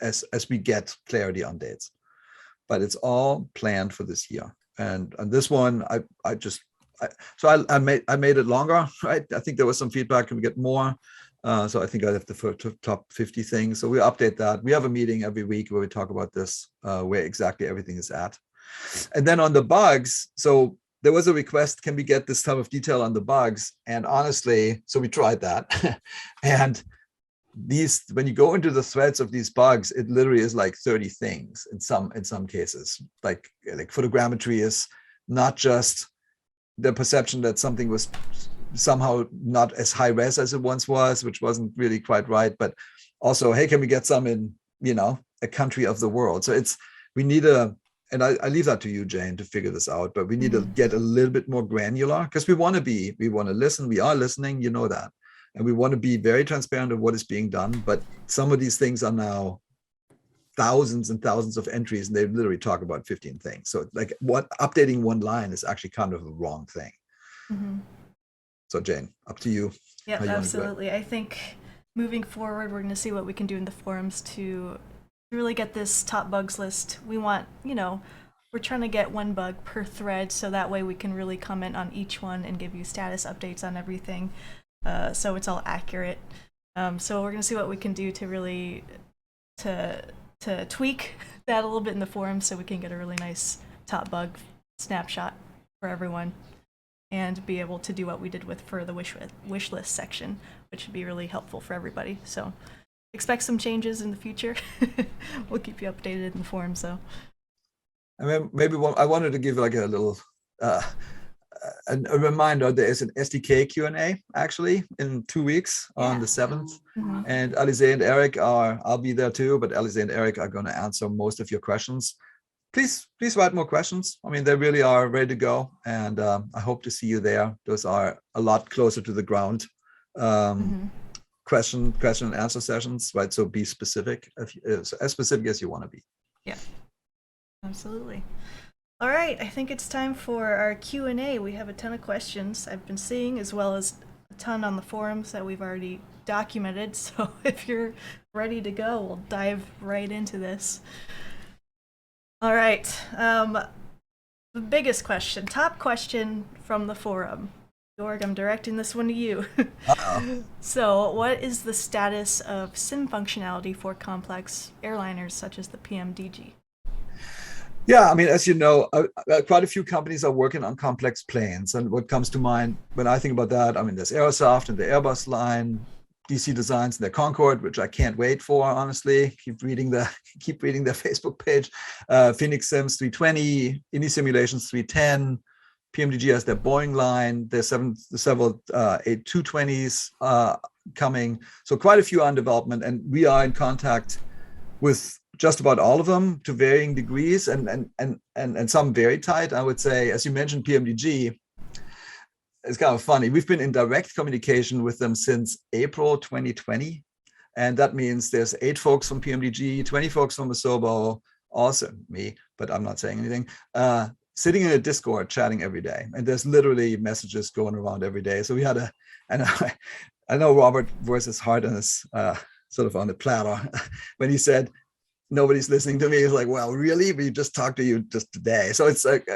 as we get clarity on dates. But it's all planned for this year, and on this one, I made it longer, right? I think there was some feedback. Can we get more? So I think I have the top 50 things. So we update that. We have a meeting every week where we talk about this, where exactly everything is at, and then on the bugs. So there was a request, can we get this type of detail on the bugs? And honestly, so we tried that. And when you go into the threads of these bugs, it literally is like 30 things in some cases. Like photogrammetry is not just the perception that something was somehow not as high res as it once was, which wasn't really quite right, but also, hey, can we get some in, a country of the world? So we need and I leave that to you, Jayne, to figure this out, but we need to get a little bit more granular, because we want to listen, we are listening, that. And we want to be very transparent of what is being done, but some of these things are now thousands and thousands of entries, and they literally talk about 15 things. So like updating one line is actually kind of the wrong thing. So Jayne, up to you. Yeah, absolutely. I think moving forward, we're going to see what we can do in the forums to really get this top bugs list. We want, we're trying to get one bug per thread, so that way we can really comment on each one and give you status updates on everything, so it's all accurate. So we're going to see what we can do to really to tweak that a little bit in the forum, so we can get a really nice top bug snapshot for everyone, and be able to do what we did for the wish list section, which should be really helpful for everybody. So expect some changes in the future. We'll keep you updated in the forum. So, I mean, maybe I wanted to give like a little a reminder. There is an SDK Q&A actually in 2 weeks on the 7th, and Ellise and Eric I'll be there too, but Ellise and Eric are going to answer most of your questions. Please write more questions. I mean, they really are ready to go, and I hope to see you there. Those are a lot closer to the ground. Question and answer sessions, right? So be specific, as specific as you want to be. Yeah, absolutely. All right, I think it's time for our Q&A. We have a ton of questions I've been seeing, as well as a ton on the forums that we've already documented. So if you're ready to go, we'll dive right into this. All right, the biggest question, top question from the forum. Jorg, I'm directing this one to you. So what is the status of sim functionality for complex airliners such as the PMDG? Yeah, I mean, as you know, quite a few companies are working on complex planes. And what comes to mind when I think about that, I mean, there's Aerosoft and the Airbus line, DC Designs and their Concorde, which I can't wait for, honestly. Keep reading their Facebook page. Phoenix Sims 320, Indie Simulations 310, PMDG has their Boeing line. There's several A220s coming. So quite a few on development, and we are in contact with just about all of them to varying degrees, and some very tight. I would say, as you mentioned, PMDG. It's kind of funny. We've been in direct communication with them since April 2020. And that means there's 8 folks from PMDG, 20 folks from Asobo, also me, but I'm not saying anything, sitting in a Discord chatting every day. And there's literally messages going around every day. So we had and I know Robert was his heart on his, sort of on the platter when he said, nobody's listening to me. He's like, well, really? We just talked to you just today. So it's like,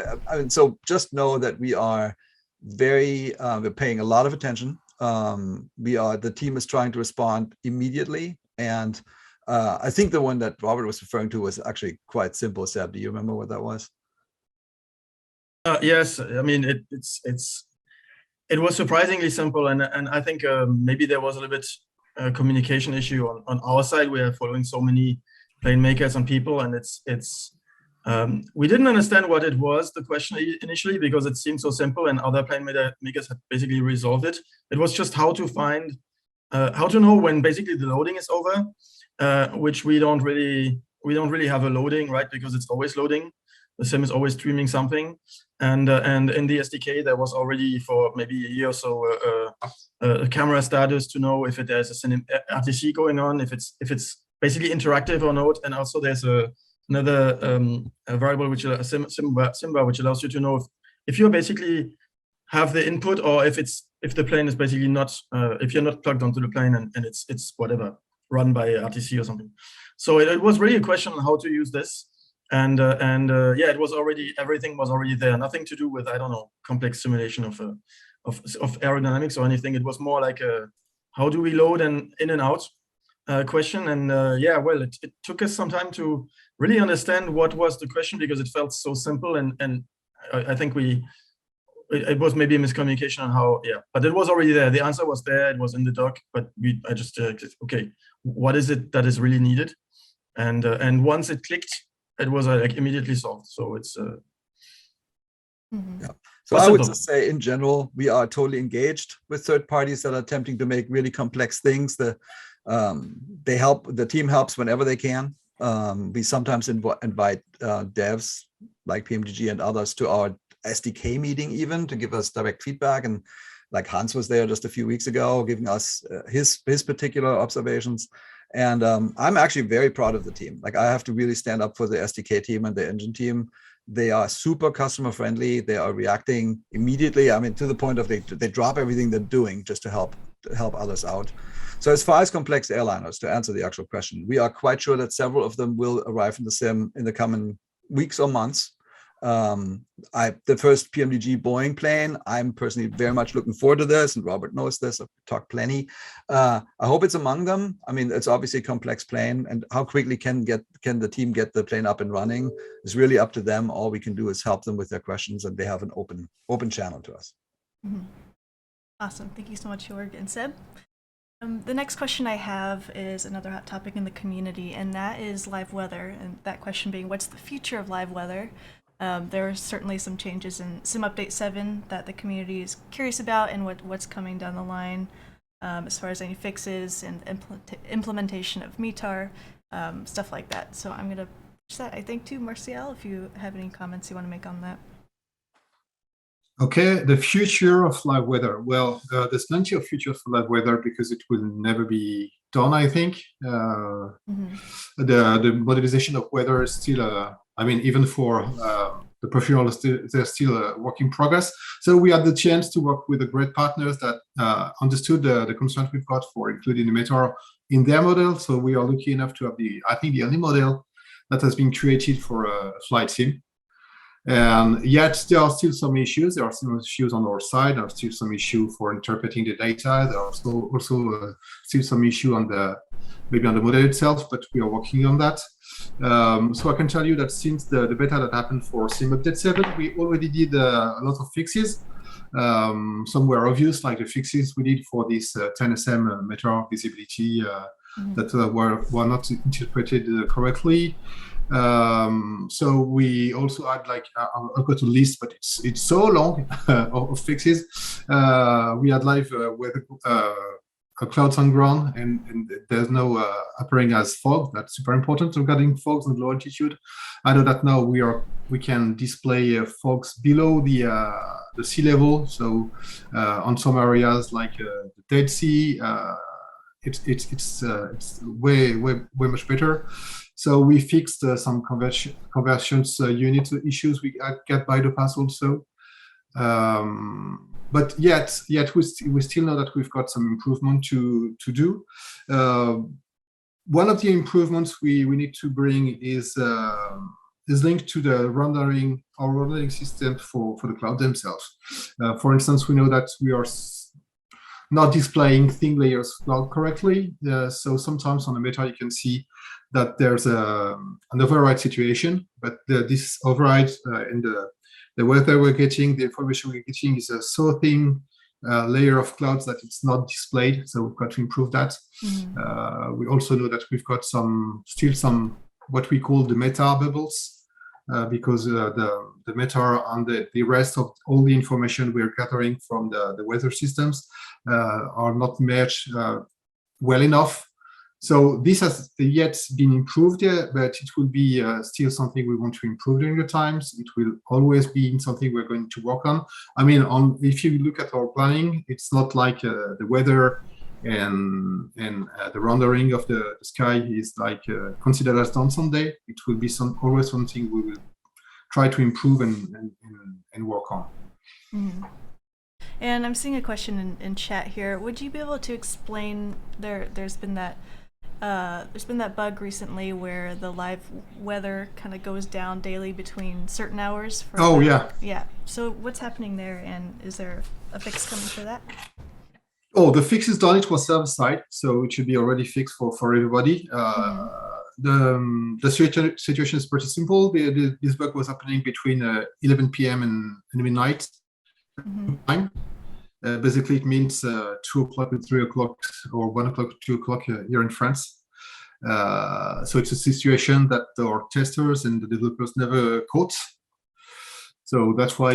so just know that we are we're paying a lot of attention. The team is trying to respond immediately. And I think the one that Robert was referring to was actually quite simple. Seb, do you remember what that was? Yes, I mean, it was surprisingly simple. And I think maybe there was a little bit communication issue on our side. We are following so many plane makers and people, and we didn't understand what it was, the question initially, because it seemed so simple and other plane makers had basically resolved it. It was just how to find, how to know when basically the loading is over, which we don't really have a loading, right? Because it's always loading. The sim is always streaming something. And in the SDK, there was already for maybe a year or so a camera status to know if there's a RTC going on, if it's basically interactive or not. And also there's another variable, which is a Simba, which allows you to know if you basically have the input, or if the plane is basically not, if you're not plugged onto the plane and it's whatever, run by RTC or something. So it was really a question on how to use this. And yeah, everything was already there. Nothing to do with, I don't know, complex simulation of aerodynamics or anything. It was more like how do we load an in and out question. And yeah, well, it took us some time to really understand what was the question, because it felt so simple. And I think it was maybe a miscommunication on how, yeah, but it was already there. The answer was there. It was in the doc, but I just, okay, what is it that is really needed? And once it clicked, it was like immediately solved. So it's yeah. So I would just say, in general, we are totally engaged with third parties that are attempting to make really complex things. The team helps whenever they can. We sometimes invite devs like PMDG and others to our SDK meeting, even to give us direct feedback. And like Hans was there just a few weeks ago, giving us his particular observations. And I'm actually very proud of the team. Like, I have to really stand up for the SDK team and the engine team. They are super customer friendly. They are reacting immediately. I mean, to the point of they drop everything they're doing just to help others out. So as far as complex airliners, to answer the actual question, we are quite sure that several of them will arrive in the sim in the coming weeks or months. The first PMDG Boeing plane, I'm personally very much looking forward to this, and Robert knows this. I've talked plenty. I hope it's among them. I mean, it's obviously a complex plane, and how quickly can the team get the plane up and running is really up to them. All we can do is help them with their questions, and they have an open channel to us. Mm-hmm. Awesome. Thank you so much, Jorg and Seb. The next question I have is another hot topic in the community, and that is live weather. And that question being, what's the future of live weather? There are certainly some changes in Sim Update 7 that the community is curious about, and what's coming down the line as far as any fixes and implementation of METAR, stuff like that. So I'm going to push that, I think, to Martial, if you have any comments you want to make on that. Okay, the future of live weather. Well, there's plenty of futures for live weather because it will never be done, I think. The modelization of weather is still, I mean, even for the professionals, they're still a work in progress. So we had the chance to work with the great partners that understood the constraint we've got for including the METAR in their model. So we are lucky enough to have the only model that has been created for a flight sim. And yet there are still some issues. There are some issues on our side. There are still some issue for interpreting the data. There are also still some issue on maybe on the model itself, but we are working on that. So I can tell you that since the beta that happened for Sim Update 7, we already did a lot of fixes. Some were obvious, like the fixes we did for this 10SM METAR visibility that were not interpreted correctly. So we also had, like, I've got a list, but it's so long of fixes. We had live weather clouds on ground, and there's no appearing as fog. That's super important regarding fogs and low altitude. I know that now we can display fogs below the sea level. So on some areas like the Dead Sea, it's way much better. So we fixed some conversions unit issues we get by the past also. But yet we still know that we've got some improvement to do. One of the improvements we need to bring is linked to the our rendering system for the cloud themselves. For instance, we know that we are not displaying thin layers cloud correctly. So sometimes on the meta you can see that there's an override situation, but this override in the weather we're getting, the information we're getting is a so thin layer of clouds that it's not displayed. So we've got to improve that. We also know that we've got still some what we call the meta bubbles, because the meta and the rest of all the information we're gathering from the weather systems are not merged well enough. So this has yet been improved, but it will be still something we want to improve during the times. It will always be something we're going to work on. I mean, if you look at our planning, it's not like the weather and the rendering of the sky is like considered as done someday. It will be always something we will try to improve and work on. Mm-hmm. And I'm seeing a question in chat here. Would you be able to explain there's been that bug recently where the live weather kind of goes down daily between certain hours. Yeah. So what's happening there, and is there a fix coming for that? Oh, the fix is done. It was server side, so it should be already fixed for everybody. The situation is pretty simple. This bug was happening between 11 p.m. and midnight time. Basically, it means 2 o'clock and 3 o'clock, or 1 o'clock, 2 o'clock here in France. So it's a situation that our testers and the developers never caught. So that's why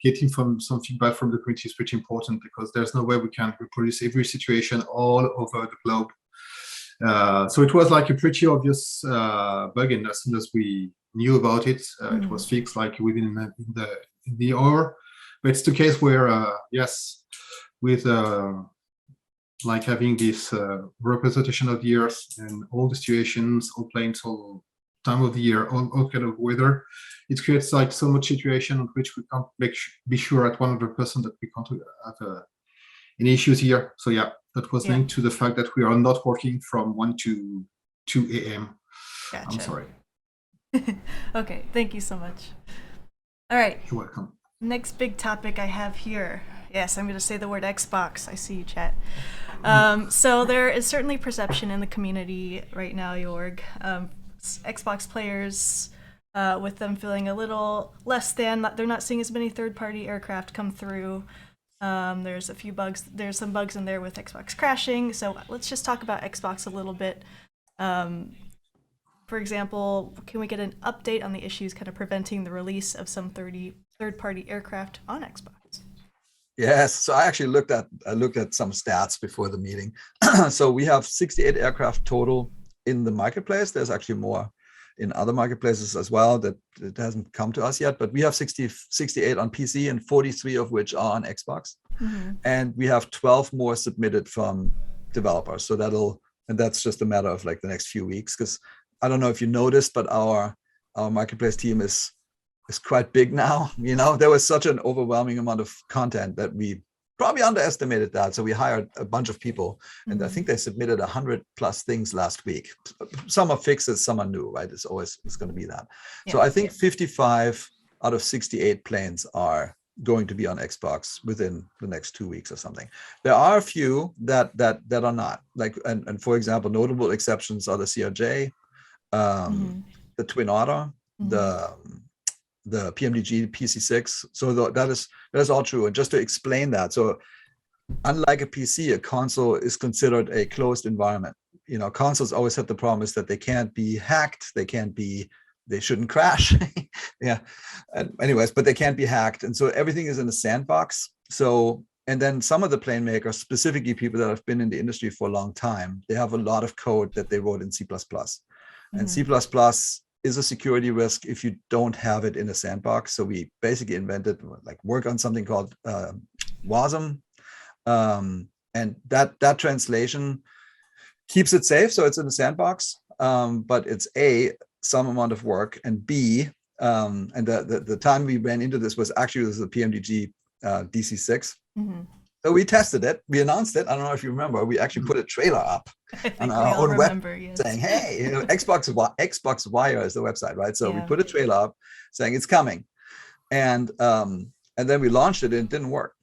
getting some feedback from the community is pretty important, because there's no way we can reproduce every situation all over the globe. So it was like a pretty obvious bug, and as soon as we knew about it, it was fixed like within the hour. But it's the case where, yes, with like having this representation of the Earth and all the situations, all planes, all time of the year, all kind of weather, it creates like so much situation on which we can't be sure at 100% that we can't have any issues here. So yeah, that was linked to the fact that we are not working from 1 to 2 a.m. Gotcha. I'm sorry. Okay, thank you so much. All right. You're welcome. Next big topic I have here. Yes, I'm going to say the word Xbox. I see you, chat. So there is certainly perception in the community right now, Jorg. Xbox players, with them feeling a little less than. They're not seeing as many third-party aircraft come through. There's a few bugs. There's some bugs in there with Xbox crashing. So let's just talk about Xbox a little bit. For example, can we get an update on the issues kind of preventing the release of some third-party aircraft on Xbox? Yes, so I actually looked at some stats before the meeting. So we have 68 aircraft total in the marketplace. There's actually more in other marketplaces as well that it hasn't come to us yet, but we have 68 on PC and 43 of which are on Xbox. And we have 12 more submitted from developers. So that's just a matter of like the next few weeks, because I don't know if you noticed, but our marketplace team is quite big now. You know, there was such an overwhelming amount of content that we probably underestimated that. So we hired a bunch of people, and I think they submitted 100+ things last week. Some are fixes, some are new, right? It's going to be that. So I think 55 out of 68 planes are going to be on Xbox within the next 2 weeks or something. There are a few that are not, like, and for example, notable exceptions are the CRJ, the Twin Otter, the PMDG PC6. So that is all true. And just to explain that, so unlike a PC, a console is considered a closed environment. You know, consoles always have the promise that they can't be hacked, they shouldn't crash. Yeah. And anyways, but they can't be hacked. And so everything is in a sandbox. So And then some of the plane makers, specifically people that have been in the industry for a long time, they have a lot of code that they wrote in C++. And C++ is a security risk if you don't have it in a sandbox. So we basically invented, like, work on something called WASM. And that translation keeps it safe. So it's in a sandbox, but it's some amount of work, and B, and the time we ran into this was actually the PMDG DC6. So we tested it, we announced it. I don't know if you remember, we actually put a trailer up on our own web saying, hey, you know, Xbox Wire is the website, right? So we put a trailer up saying it's coming. And then we launched it and it didn't work.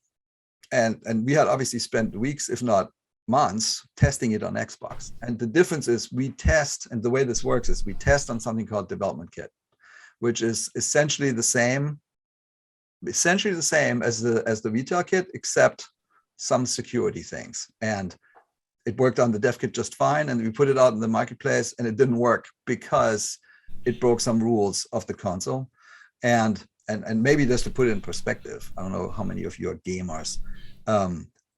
And we had obviously spent weeks, if not months, testing it on Xbox. And the difference is we test, and the way this works is we test on something called development kit, which is essentially the same as the retail kit, except some security things. And it worked on the dev kit just fine. And we put it out in the marketplace and it didn't work because it broke some rules of the console. And maybe just to put it in perspective, I don't know how many of you are gamers.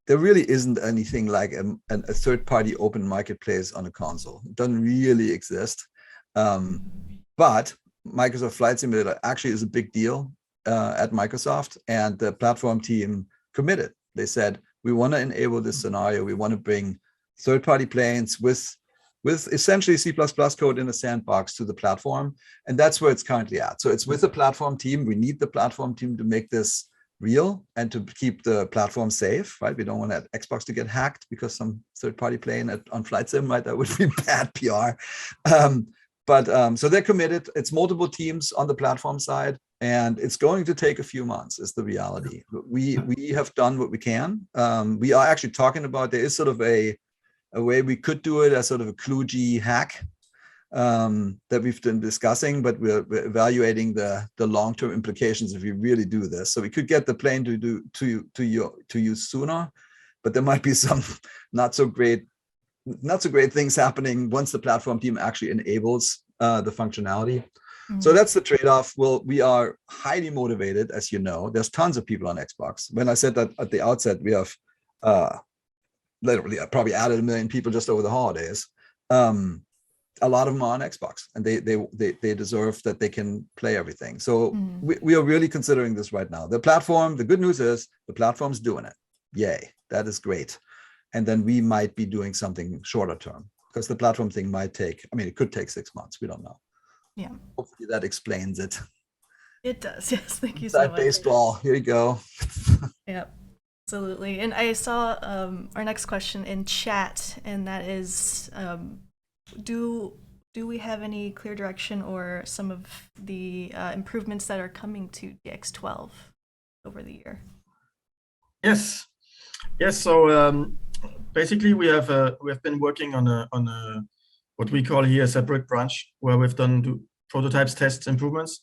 There really isn't anything like a third-party open marketplace on a console. It doesn't really exist. But Microsoft Flight Simulator actually is a big deal at Microsoft, and the platform team committed. They said, we want to enable this scenario. We want to bring third-party planes with essentially C++ code in a sandbox to the platform. And that's where it's currently at. So it's with the platform team. We need the platform team to make this real and to keep the platform safe, right? We don't want Xbox to get hacked because some third-party plane on Flight Sim, right? That would be bad PR. So they're committed. It's multiple teams on the platform side, and it's going to take a few months is the reality. We have done what we can. We are actually talking about, there is sort of a way we could do it as sort of a kludgy hack that we've been discussing, but we're evaluating the long-term implications if we really do this. So we could get the plane to use sooner, but there might be some not so great things happening once the platform team actually enables the functionality. So that's the trade-off. Well, we are highly motivated, as you know. There's tons of people on Xbox. When I said that at the outset, we have literally probably added 1 million people just over the holidays. A lot of them are on Xbox, and they deserve that they can play everything. So we are really considering this right now. The platform, the good news is the platform's doing it. Yay, that is great. And then we might be doing something shorter term, because the platform thing might take, I mean, it could take 6 months. We don't know. Yeah. Hopefully that explains it. It does. Yes. Thank you so much. Baseball. Here you go. Yep. Absolutely. And I saw our next question in chat, and that is, do we have any clear direction or some of the improvements that are coming to Dx12 over the year? Yes. So basically, we have been working on a what we call here a separate branch, where we've done prototypes, tests, improvements.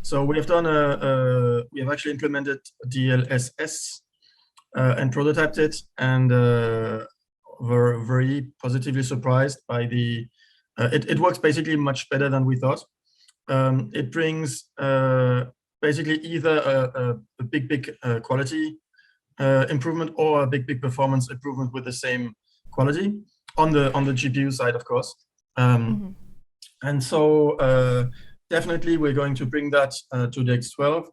So we have done we have actually implemented DLSS and prototyped it, and were very positively surprised by the. It works basically much better than we thought. It brings basically either a big quality improvement or a big performance improvement with the same quality on the GPU side, of course. And so definitely we're going to bring that to Dx12.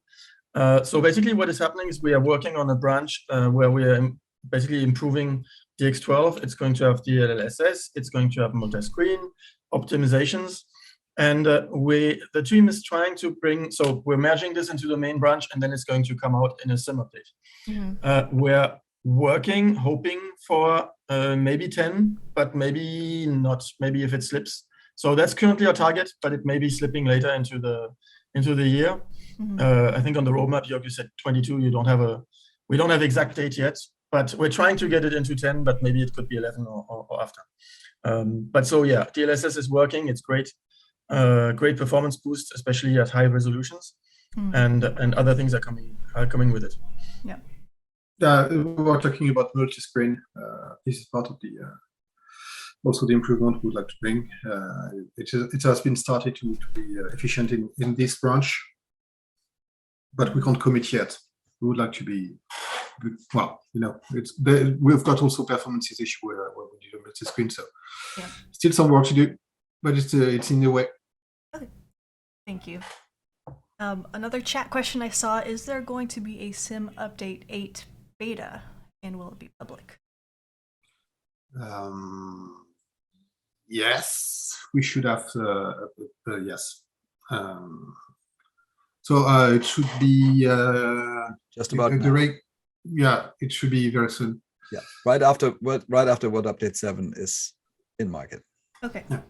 So basically what is happening is we are working on a branch where we are basically improving Dx12. It's going to have DLSS, it's going to have multi-screen optimizations, and the team is trying to bring, so we're merging this into the main branch, and then it's going to come out in a sim update. We're working, hoping for maybe 10, but maybe not, maybe if it slips. So that's currently our target, but it may be slipping later into the year. I think on the roadmap, Jorg, you said 22. We don't have exact date yet, but we're trying to get it into 10, but maybe it could be 11 or after. But so yeah, DLSS is working. It's great, great performance boost, especially at high resolutions, and other things are coming with it. Yeah. We were talking about multi-screen. This is part of the also the improvement we would like to bring. It has been started to be efficient in this branch, but we can't commit yet. We would like to be well, we've got also performances issue where we need a multi-screen, so Yeah. still some work to do, but it's in the way. Okay. Thank you. Another chat question I saw, is there going to be a Sim Update 8 beta, and will it be public? Yes, we should have, yes. So it should be just about now. Yeah, it should be very soon. Yeah, right after what update 7 is in market. Okay. Yeah.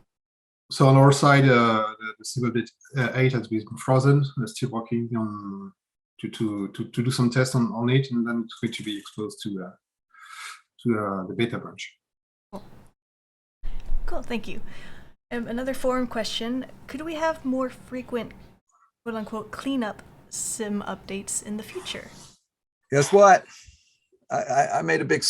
So on our side, the Sim Update 8 has been frozen. We're still working on to do some tests on it, and then it's going to be exposed to the beta branch. Cool, thank you. Another forum question: could we have more frequent, quote-unquote, cleanup sim updates in the future? Guess what? I made a big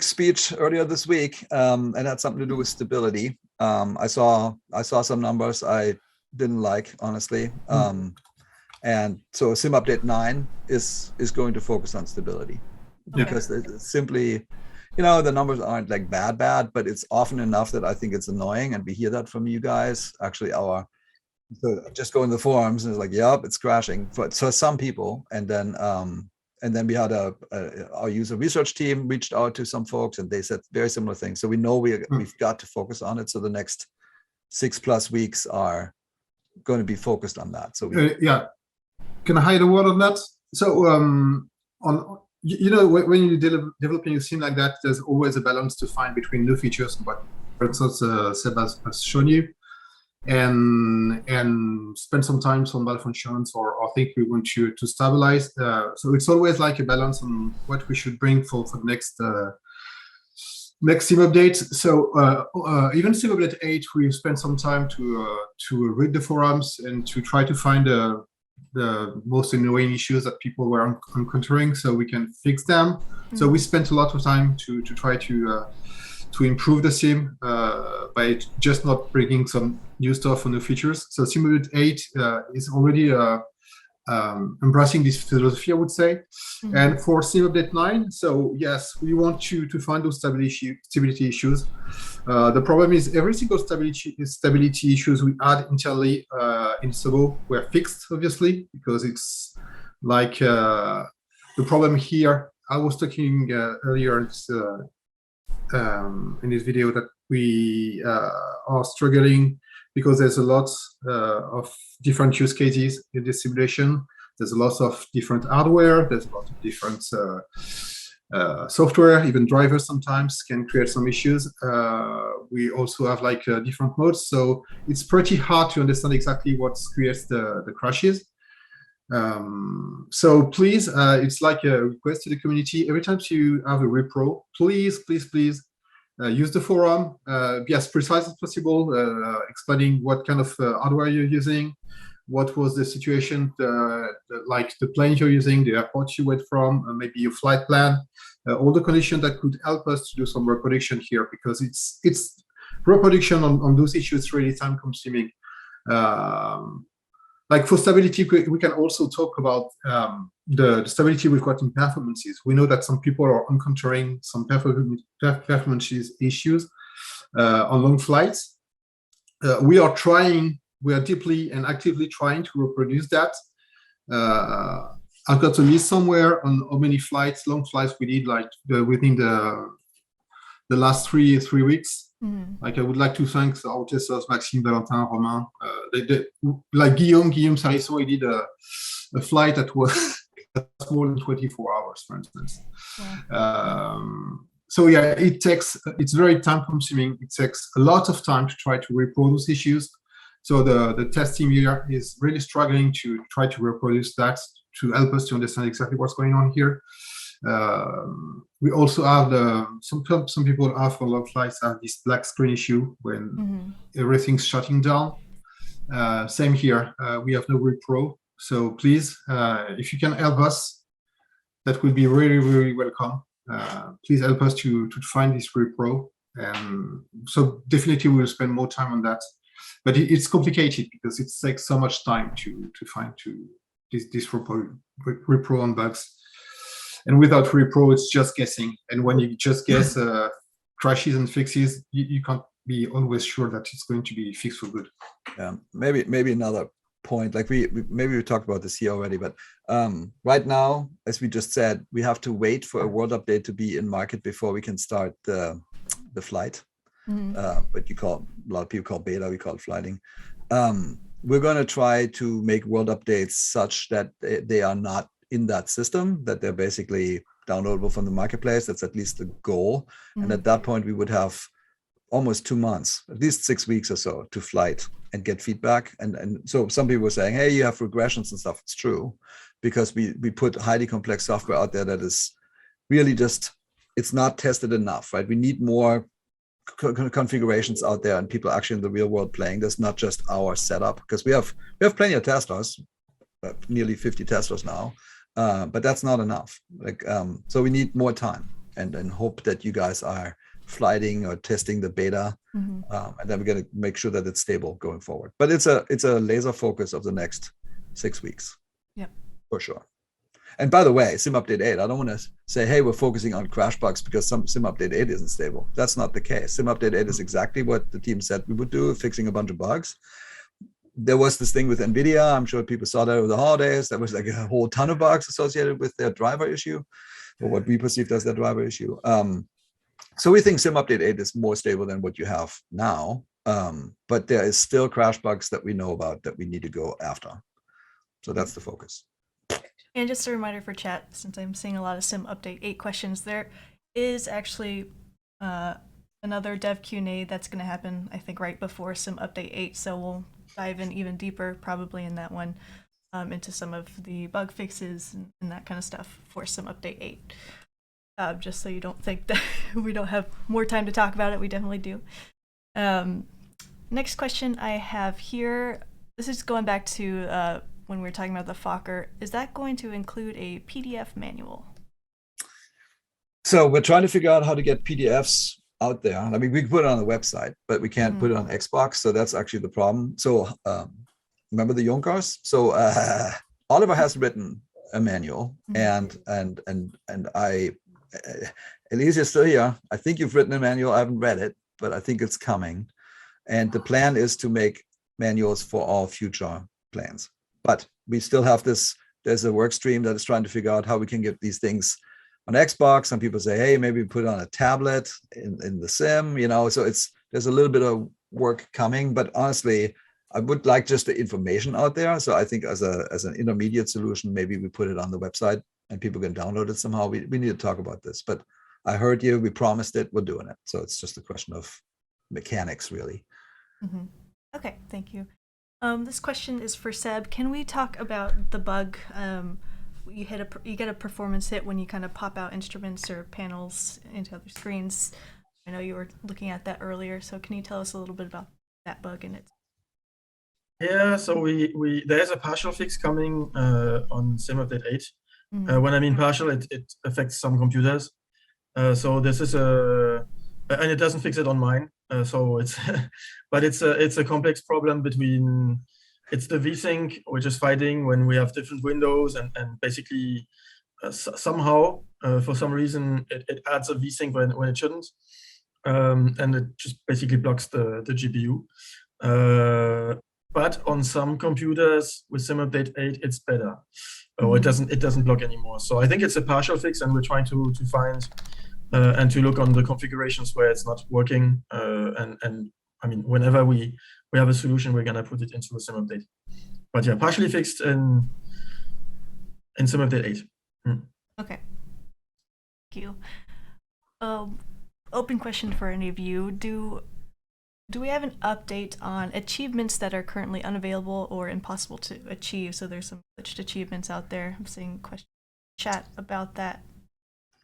speech earlier this week, and had something to do with stability. I saw some numbers I didn't like, honestly. And so Sim Update 9 is going to focus on stability, because it's simply, the numbers aren't like bad, but it's often enough that I think it's annoying, and we hear that from you guys. Actually, so just go in the forums and it's like, yep, it's crashing for some people, and then we had our user research team reached out to some folks, and they said very similar things. So we know we've got to focus on it. So the next 6+ weeks are going to be focused on that. So yeah, can I hide a word on that? So when you're developing a sim like that, there's always a balance to find between new features, but for instance, Sebas has shown you, and spend some time on malfunctions or think we want you to stabilize. So it's always like a balance on what we should bring for the next sim update. So even Sim Update 8, we spent some time to read the forums and to try to find the most annoying issues that people were encountering, so we can fix them. Mm-hmm. So we spent a lot of time to try to improve the sim by just not bringing some new stuff or new features. So Sim Update 8 is already embracing this philosophy, I would say. Mm-hmm. And for Sim Update 9, so yes, we want you to find those stability issues. The problem is every single stability issues we add internally in Asobo were fixed, obviously, because it's like the problem here. I was talking earlier in this video that we are struggling because there's a lot of different use cases in this simulation. There's a lot of different hardware. There's a lot of different software. Even drivers sometimes can create some issues. We also have like different modes, so it's pretty hard to understand exactly what creates the crashes. So please, it's like a request to the community. Every time you have a repro, please use the forum, be as precise as possible, explaining what kind of hardware you're using, what was the situation, like the plane you're using, the airport you went from, maybe your flight plan, all the conditions that could help us to do some reproduction here, because it's reproduction on those issues really time consuming. Like for stability, we can also talk about the stability we've got in performances. We know that some people are encountering some performance issues on long flights. We are deeply and actively trying to reproduce that. I've got a list somewhere on how many long flights we did, like within the last three weeks. Mm-hmm. Like I would like to thank our testers, Maxime, Valentin, Romain. Like Guillaume Sarisson, he did a flight that was more than 24 hours, for instance. Yeah. So yeah, it's very time consuming. It takes a lot of time to try to reproduce issues. So the test team here is really struggling to try to reproduce that to help us to understand exactly what's going on here. We also have some people have for long flights have this black screen issue when everything's shutting down. Same here. We have no repro, so please, if you can help us, that would be really, really welcome. Please help us to find this repro, and so definitely we'll spend more time on that. But it's complicated because it takes so much time to find this repro on bugs. And without repro, it's just guessing. And when you just guess crashes and fixes, you can't be always sure that it's going to be fixed for good. Yeah, maybe another point, like we talked about this here already, but right now, as we just said, we have to wait for a world update to be in market before we can start the flight. But a lot of people call beta, we call it flighting. We're going to try to make world updates such that they are not in that system, that they're basically downloadable from the marketplace. That's at least the goal. And at that point, we would have almost 2 months, at least 6 weeks or so, to flight and get feedback. And so some people were saying, hey, you have regressions and stuff. It's true, because we put highly complex software out there that is really just, it's not tested enough, right? We need more configurations out there and people actually in the real world playing. That's not just our setup, because we have plenty of testers, nearly 50 testers now, but that's not enough. Like, so we need more time and hope that you guys are flighting or testing the beta, and then we're going to make sure that it's stable going forward. But it's a laser focus of the next 6 weeks. Yep, for sure. And by the way, Sim Update 8, I don't want to say, hey, we're focusing on crash bugs because some Sim Update 8 isn't stable. That's not the case. Sim Update 8 is exactly what the team said we would do, fixing a bunch of bugs. There was this thing with NVIDIA. I'm sure people saw that over the holidays. There was like a whole ton of bugs associated with their driver issue, or what we perceived as their driver issue. So we think Sim Update 8 is more stable than what you have now. But there is still crash bugs that we know about that we need to go after. So that's the focus. And just a reminder for chat, since I'm seeing a lot of Sim Update 8 questions, there is actually another dev Q&A that's going to happen, I think, right before Sim Update 8. So we'll dive in even deeper, probably in that one, into some of the bug fixes and that kind of stuff for Sim Update 8. Just so you don't think that we don't have more time to talk about it, we definitely do. Next question I have here, this is going back to when we were talking about the Fokker. Is that going to include a PDF manual? So we're trying to figure out how to get PDFs out there. I mean, we can put it on the website, but we can't put it on Xbox. So that's actually the problem. So remember the Junkers? So Oliver has written a manual, and I, Ellise is still here. I think you've written a manual. I haven't read it, but I think it's coming. And the plan is to make manuals for all future plans. But we still have this, there's a work stream that is trying to figure out how we can get these things on Xbox. Some people say, hey, maybe put it on a tablet in the sim, you know, so there's a little bit of work coming, but honestly, I would like just the information out there. So I think as an intermediate solution, maybe we put it on the website and people can download it somehow. We need to talk about this, but I heard you, we promised it, we're doing it. So it's just a question of mechanics, really. Okay, thank you. This question is for Seb. Can we talk about the bug? You get a performance hit when you kind of pop out instruments or panels into other screens. I know you were looking at that earlier, so can you tell us a little bit about that bug and its? Yeah, so there's a partial fix coming on Sim Update 8. When I mean partial, it affects some computers. So this is and it doesn't fix it on mine. So it's, but it's a complex problem between, it's the vsync, which is fighting when we have different windows, and basically somehow, for some reason, it adds a vsync when it shouldn't. And it just basically blocks the GPU. But on some computers with Sim Update 8, it's better. It doesn't block anymore. So I think it's a partial fix, and we're trying to find and to look on the configurations where it's not working. And I mean, whenever we have a solution, we're gonna put it into a Sim Update. But yeah, partially fixed in Sim Update 8. Okay. Thank you. Open question for any of you. Do we have an update on achievements that are currently unavailable or impossible to achieve? So there's some glitched achievements out there. I'm seeing questions in chat about that.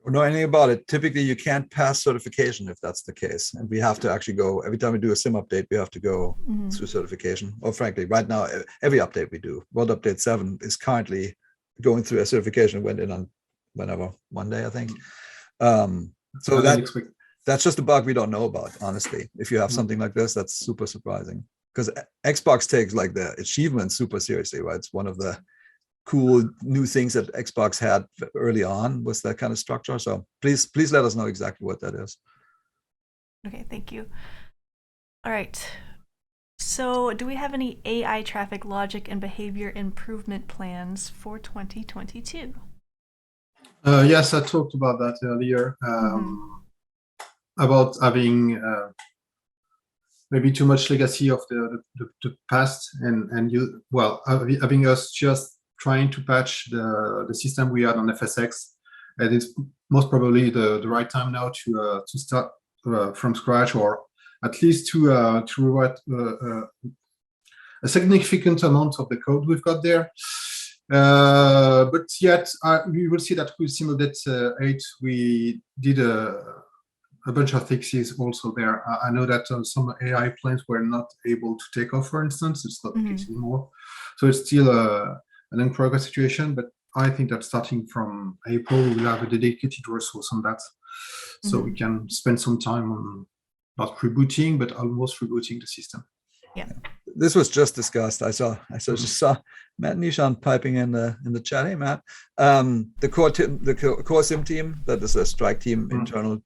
Or know anything about it. Typically, you can't pass certification if that's the case. And we have to actually go, every time we do a sim update, we have to go through certification. Or frankly, right now, every update we do, World Update 7 is currently going through a certification, went in on whenever, Monday, I think. So that's just a bug we don't know about, honestly. If you have something like this, that's super surprising. Because Xbox takes like the achievements super seriously, right? It's one of the cool new things that Xbox had early on was that kind of structure. So please let us know exactly what that is. Okay, thank you. All right. So do we have any AI traffic logic and behavior improvement plans for 2022? Yes, I talked about that earlier, about having maybe too much legacy of the past, and having us just trying to patch the system we had on FSX, and it's most probably the right time now to start from scratch, or at least to rewrite a significant amount of the code we've got there. But yet we will see that with Simulate 8 we did a bunch of fixes also there. I know that some AI planes were not able to take off, for instance. It's not the case anymore. So it's still an in-progress situation, but I think that starting from April, we will have a dedicated resource on that. So we can spend some time on not rebooting, but almost rebooting the system. Yeah. This was just discussed. I just saw Matt Nishan piping in the chat. Hey, Matt. The core sim team, that is a strike team internal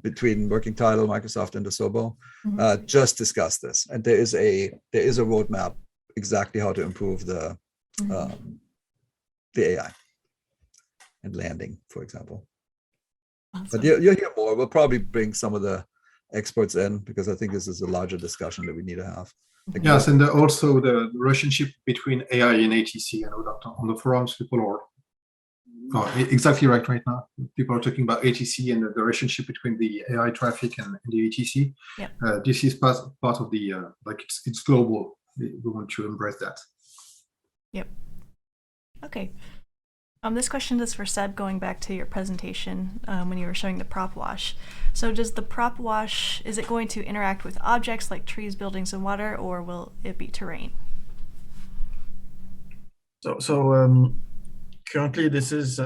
between Working Title, Microsoft, and Asobo, just discussed this, and there is a roadmap exactly how to improve the AI and landing, for example. Awesome. But you'll hear more. We'll probably bring some of the experts in, because I think this is a larger discussion that we need to have. Yes, and also the relationship between AI and ATC. I know that on the forums people are exactly right now. People are talking about ATC and the relationship between the AI traffic and the ATC. Yep. This is part of the it's global. We want to embrace that. Yep. Okay. This question is for Seb, going back to your presentation when you were showing the prop wash. So does the prop wash, is it going to interact with objects like trees, buildings, and water, or will it be terrain? So currently this is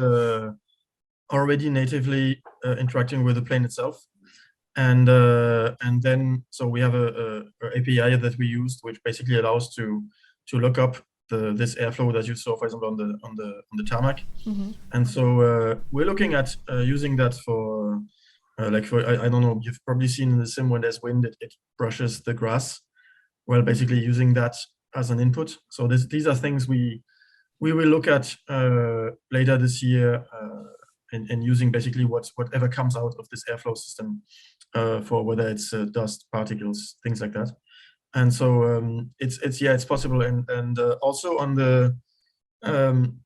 already natively interacting with the plane itself. And then, so we have a API that we used, which basically allows to look up this airflow that you saw, for example, on the tarmac. And so we're looking at using that for I don't know, you've probably seen in the sim when there's wind, it brushes the grass. Well, basically using that as an input. So these are things we will look at later this year, and using basically whatever comes out of this airflow system for whether it's dust, particles, things like that. And so it's possible, and also on the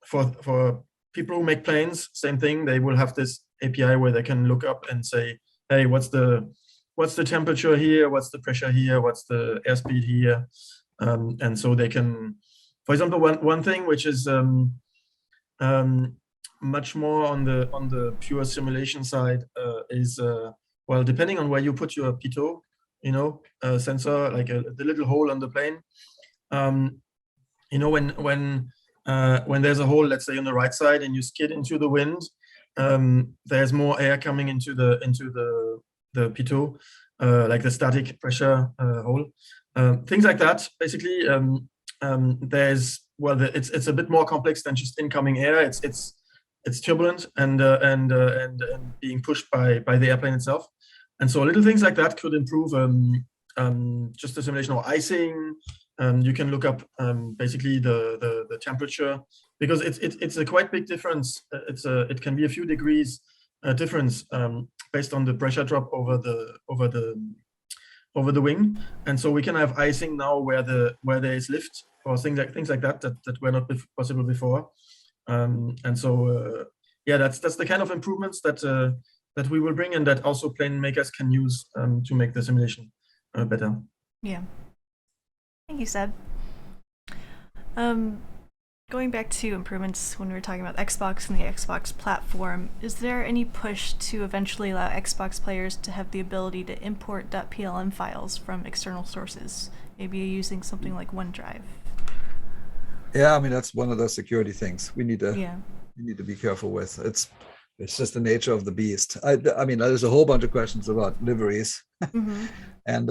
for people who make planes, same thing. They will have this API where they can look up and say, hey, what's the temperature here? What's the pressure here? What's the airspeed here? And so they can, for example, one thing which is much more on the pure simulation side is well, depending on where you put your pitot, sensor, like the little hole on the plane. When there's a hole, let's say on the right side, and you skid into the wind, there's more air coming into the pitot, like the static pressure hole, things like that. Basically, it's a bit more complex than just incoming air. It's turbulent and being pushed by the airplane itself. And so little things like that could improve just the simulation or icing. You can look up basically the temperature, because it's a quite big difference. It can be a few degrees difference based on the pressure drop over the wing. And so we can have icing now where there is lift, or things like that were not possible before. And so that's the kind of improvements that we will bring, and that also plane makers can use to make the simulation better. Yeah. Thank you, Seb. Going back to improvements when we were talking about Xbox and the Xbox platform, is there any push to eventually allow Xbox players to have the ability to import .plm files from external sources, maybe using something like OneDrive? Yeah, I mean, that's one of those security things we need to be careful with. It's just the nature of the beast. I mean, there's a whole bunch of questions about liveries, and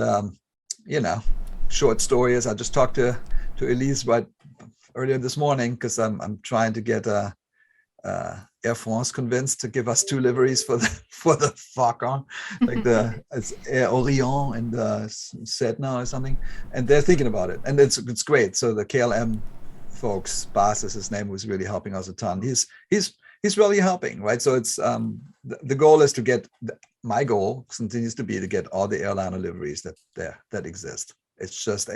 short stories. I just talked to Ellise right earlier this morning because I'm trying to get Air France convinced to give us 2 liveries for the Fokker, like it's Air Orient and Sedna or something, and they're thinking about it, and it's great. So the KLM folks, Bas is his name, who's really helping us a ton. He's really helping, right? So it's the goal is to get my goal continues to be to get all the airliner liveries that exist. It's just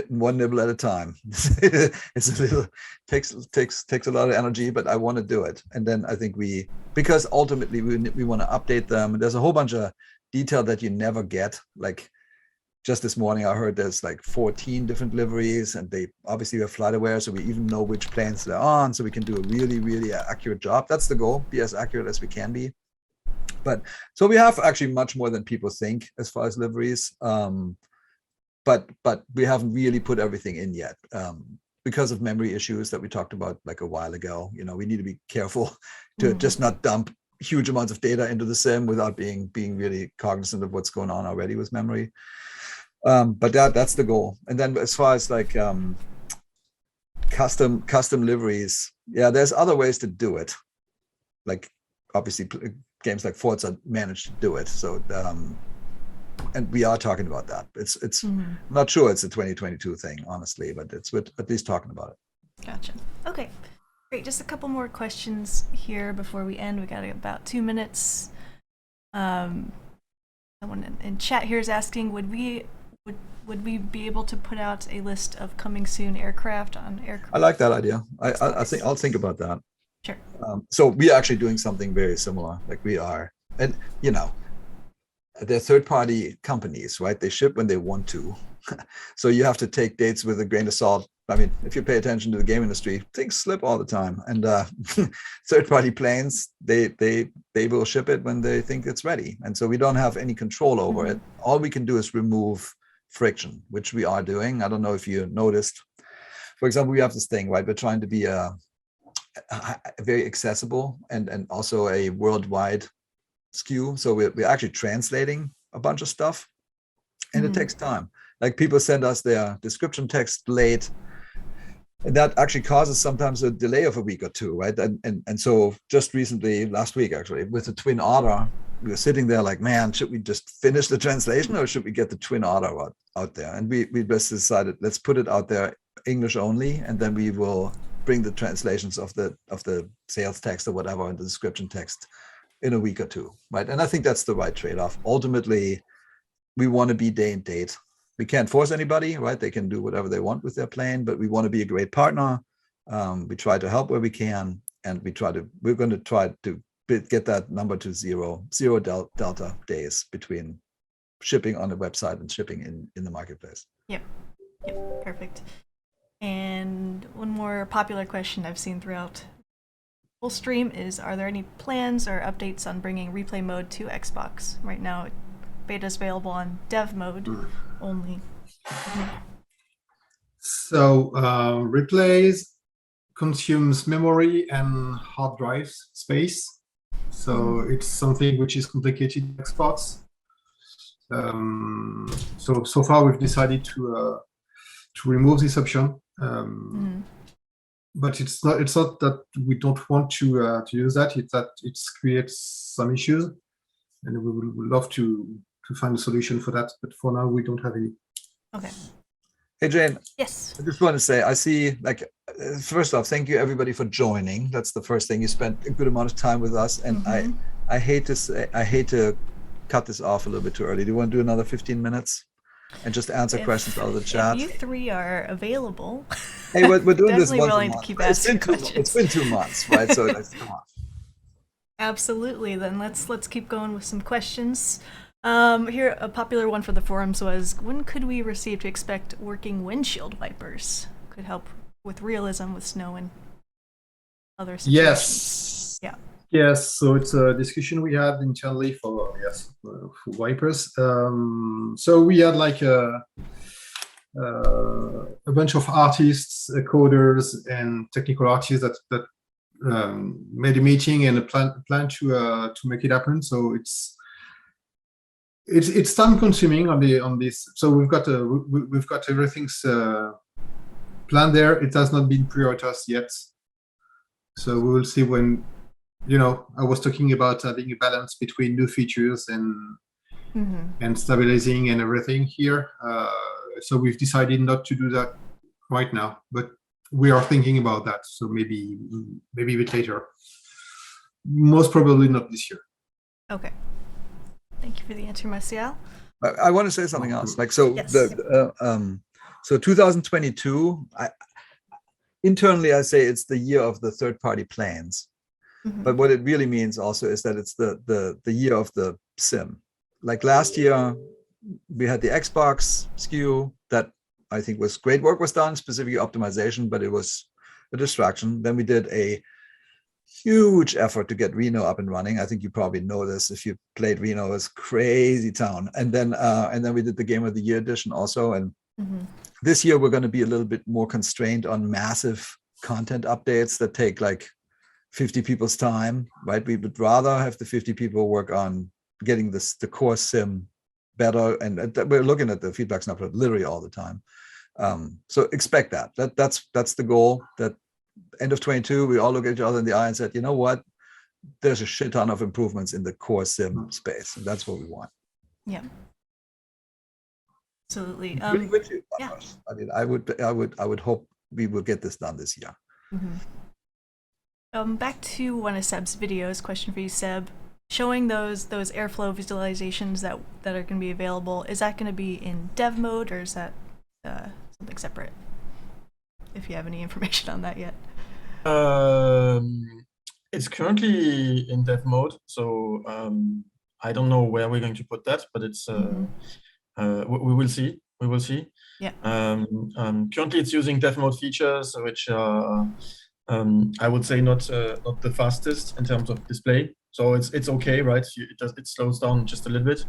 one nibble at a time. It's a little takes a lot of energy, but I want to do it. And then I think because ultimately we want to update them. And there's a whole bunch of detail that you never get. Like just this morning, I heard there's like 14 different liveries, and they obviously are flight aware, so we even know which planes they're on, so we can do a really, really accurate job. That's the goal: be as accurate as we can be. But so we have actually much more than people think as far as liveries. But we haven't really put everything in yet because of memory issues that we talked about like a while ago. We need to be careful to just not dump huge amounts of data into the sim without being really cognizant of what's going on already with memory. But that's the goal. And then as far as like custom liveries, yeah, there's other ways to do it. Like obviously games like Forza managed to do it. So and we are talking about that. It's I'm not sure it's a 2022 thing, honestly, but we're at least talking about it. Gotcha. Okay, great. Just a couple more questions here before we end. We got about 2 minutes. Someone in chat here is asking, would we be able to put out a list of coming soon aircraft on aircraft? I like that idea. I think I'll think about that. Sure. So we're actually doing something very similar. Like we are, and they're third-party companies, right? They ship when they want to. So you have to take dates with a grain of salt. I mean, if you pay attention to the game industry, things slip all the time. And third-party planes, they will ship it when they think it's ready. And so we don't have any control over it. All we can do is remove friction, which we are doing. I don't know if you noticed. For example, we have this thing, right? We're trying to be very accessible and also a worldwide SKU. So we're actually translating a bunch of stuff, and it takes time. Like people send us their description text late, and that actually causes sometimes a delay of a week or 2, right? And so just recently, last week actually, with the Twin Otter, we were sitting there like, man, should we just finish the translation or should we get the Twin Otter out there? And we just decided, let's put it out there English only, and then we will bring the translations of the sales text or whatever and the description text in a week or 2, right? And I think that's the right trade-off. Ultimately, we want to be day and date. We can't force anybody, right? They can do whatever they want with their plane, but we want to be a great partner. We try to help where we can, and we're going to try to get that number to zero delta days between shipping on the website and shipping in the marketplace. Yep, perfect. And one more popular question I've seen throughout full stream is, are there any plans or updates on bringing replay mode to Xbox? Right now, beta is available on dev mode only. So replays consumes memory and hard drive space. So it's something which is complicated in Xbox. So far we've decided to remove this option. But it's not that we don't want to use that. It's that it creates some issues, and we would love to find a solution for that. But for now, we don't have any. Okay. Hey Jayne. Yes. I just want to say, I see, like, first off, thank you everybody for joining. That's the first thing. You spent a good amount of time with us, and I hate to cut this off a little bit too early. Do you want to do another 15 minutes? And just answer questions out of the chat. If you 3 are available. Hey, we're doing this once willing a month. To keep asking questions. It's been 2 months, right? So come on. Absolutely. Then let's keep going with some questions. Here, a popular one for the forums was, when could we receive to expect working windshield wipers? Could help with realism with snow and other situations. Yes. Yeah. Yes, so it's a discussion we had internally for wipers. So we had like a bunch of artists, coders, and technical artists that made a meeting and a plan to make it happen. So it's time consuming on this. So we've got everything's plan there. It has not been prioritized yet. So we will see when, I was talking about having a balance between new features and stabilizing and everything here. So we've decided not to do that right now, but we are thinking about that. So maybe a bit later. Most probably not this year. Okay. Thank you for the answer, Martial. I want to say something else. Like, so Yes. so 2022, internally I say it's the year of the third-party plans. But what it really means also is that it's the year of the sim. Like last year, we had the Xbox C.E.O. that I think was great work was done, specifically optimization, but it was a distraction. Then we did a huge effort to get Reno up and running. I think you probably know this if you played Reno. It's crazy town. And then we did the Game of the Year edition also. And this year we're going to be a little bit more constrained on massive content updates that take like 50 people's time, right? We would rather have the 50 people work on getting the core sim better. And we're looking at the feedback snapshot literally all the time. So expect that. That's the goal. That end of 22, we all look at each other in the eye and said, you know what? There's a shit ton of improvements in the core sim space. And that's what we want. Yeah. Absolutely. Really with you. Yeah. I mean, I would hope we will get this done this year. Back to one of Seb's videos, question for you, Seb. Showing those airflow visualizations that are going to be available, is that going to be in dev mode or is that something separate? If you have any information on that yet. It's currently in dev mode, so I don't know where we're going to put that, but it's we will see. We will see. Yeah. Currently, it's using dev mode features, which are I would say not the fastest in terms of display. So it's okay, right? It slows down just a little bit.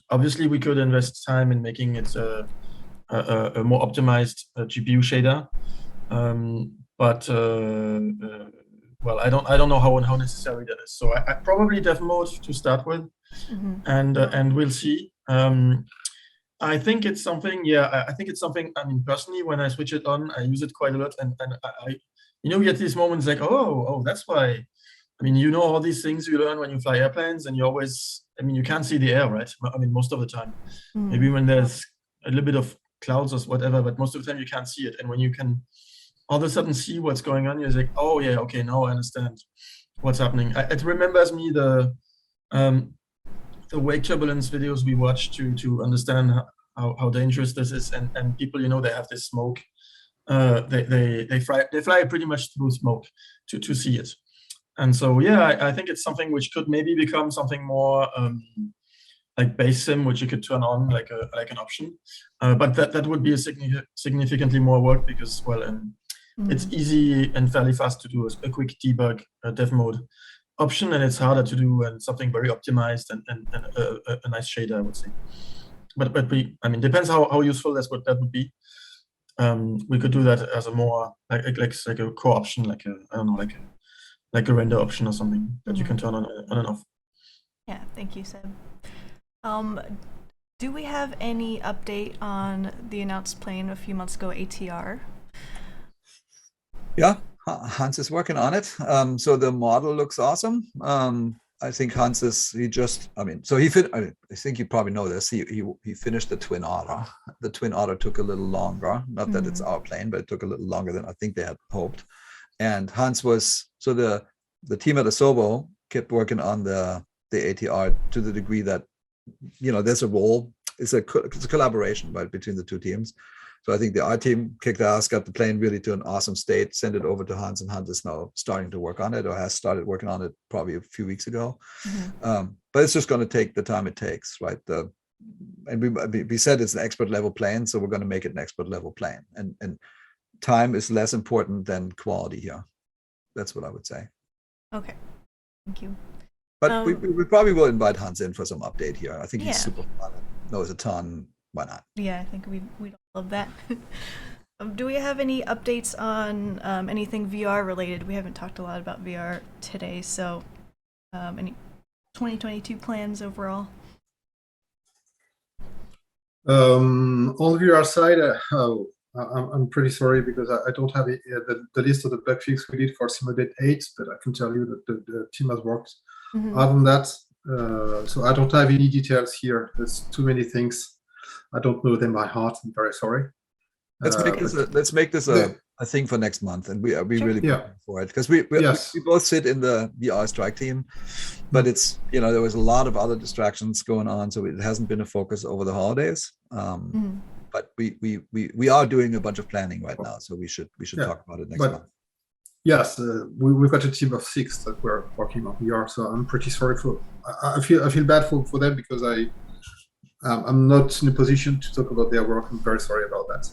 Obviously, we could invest time in making it a more optimized GPU shader, but well, I don't know how necessary that is. So I probably dev mode to start with, and we'll see. I think it's something. Yeah, I think it's something. I mean, personally, when I switch it on, I use it quite a lot, and I you get these moments like, oh, that's why. I mean, all these things you learn when you fly airplanes, and you always. I mean, you can't see the air, right? I mean, most of the time. Maybe when there's a little bit of clouds or whatever, but most of the time you can't see it. And when you can all of a sudden see what's going on, you're like, oh yeah, okay, now I understand what's happening. It remembers me the wake turbulence videos we watched to understand how dangerous this is. And people, they have this smoke. They fly pretty much through smoke to see it. And so yeah, I think it's something which could maybe become something more like base sim, which you could turn on like an option, but that would be a significantly more work because it's easy and fairly fast to do a quick debug dev mode option, and it's harder to do and something very optimized and a nice shader, I would say. But I mean, depends how useful that would be. We could do that as a more like a core option, like a render option or something that you can turn on and off. Yeah, thank you, Seb. Do we have any update on the announced plane a few months ago, ATR? Yeah, Hans is working on it. So the model looks awesome. I think Hans I think you probably know this. He finished the Twin Otter. The Twin Otter took a little longer. Not that it's our plane, but it took a little longer than I think they had hoped. And Hans the team at Asobo kept working on the ATR to the degree that there's a role. It's a collaboration, right, between the two teams. So I think the R team kicked ass, got the plane really to an awesome state, sent it over to Hans, and Hans is now starting to work on it, or has started working on it probably a few weeks ago. But it's just going to take the time it takes, right? And we said it's an expert level plane, so we're going to make it an expert level plane. And time is less important than quality here. That's what I would say. Okay, thank you. But we probably will invite Hans in for some update here. I think he's super fun, knows a ton. Why not? Yeah, I think we'd all love that. Do we have any updates on anything VR related? We haven't talked a lot about VR today, so any 2022 plans overall? On the VR side, I'm pretty sorry because I don't have the list of the bug fix we did for Simulate 8, but I can tell you that the team has worked hard on that. So I don't have any details here. There's too many things. I don't know them by heart. I'm very sorry. Let's make this a thing for next month, and we really looking for it, because we both sit in the VR strike team, but it's, you know, there was a lot of other distractions going on, so it hasn't been a focus over the holidays. But we are doing a bunch of planning right now, so we should talk about it next month. Yes, we've got a team of 6 that we're working on VR, so I'm pretty sorry for. I feel bad for them because I'm not in a position to talk about their work. I'm very sorry about that.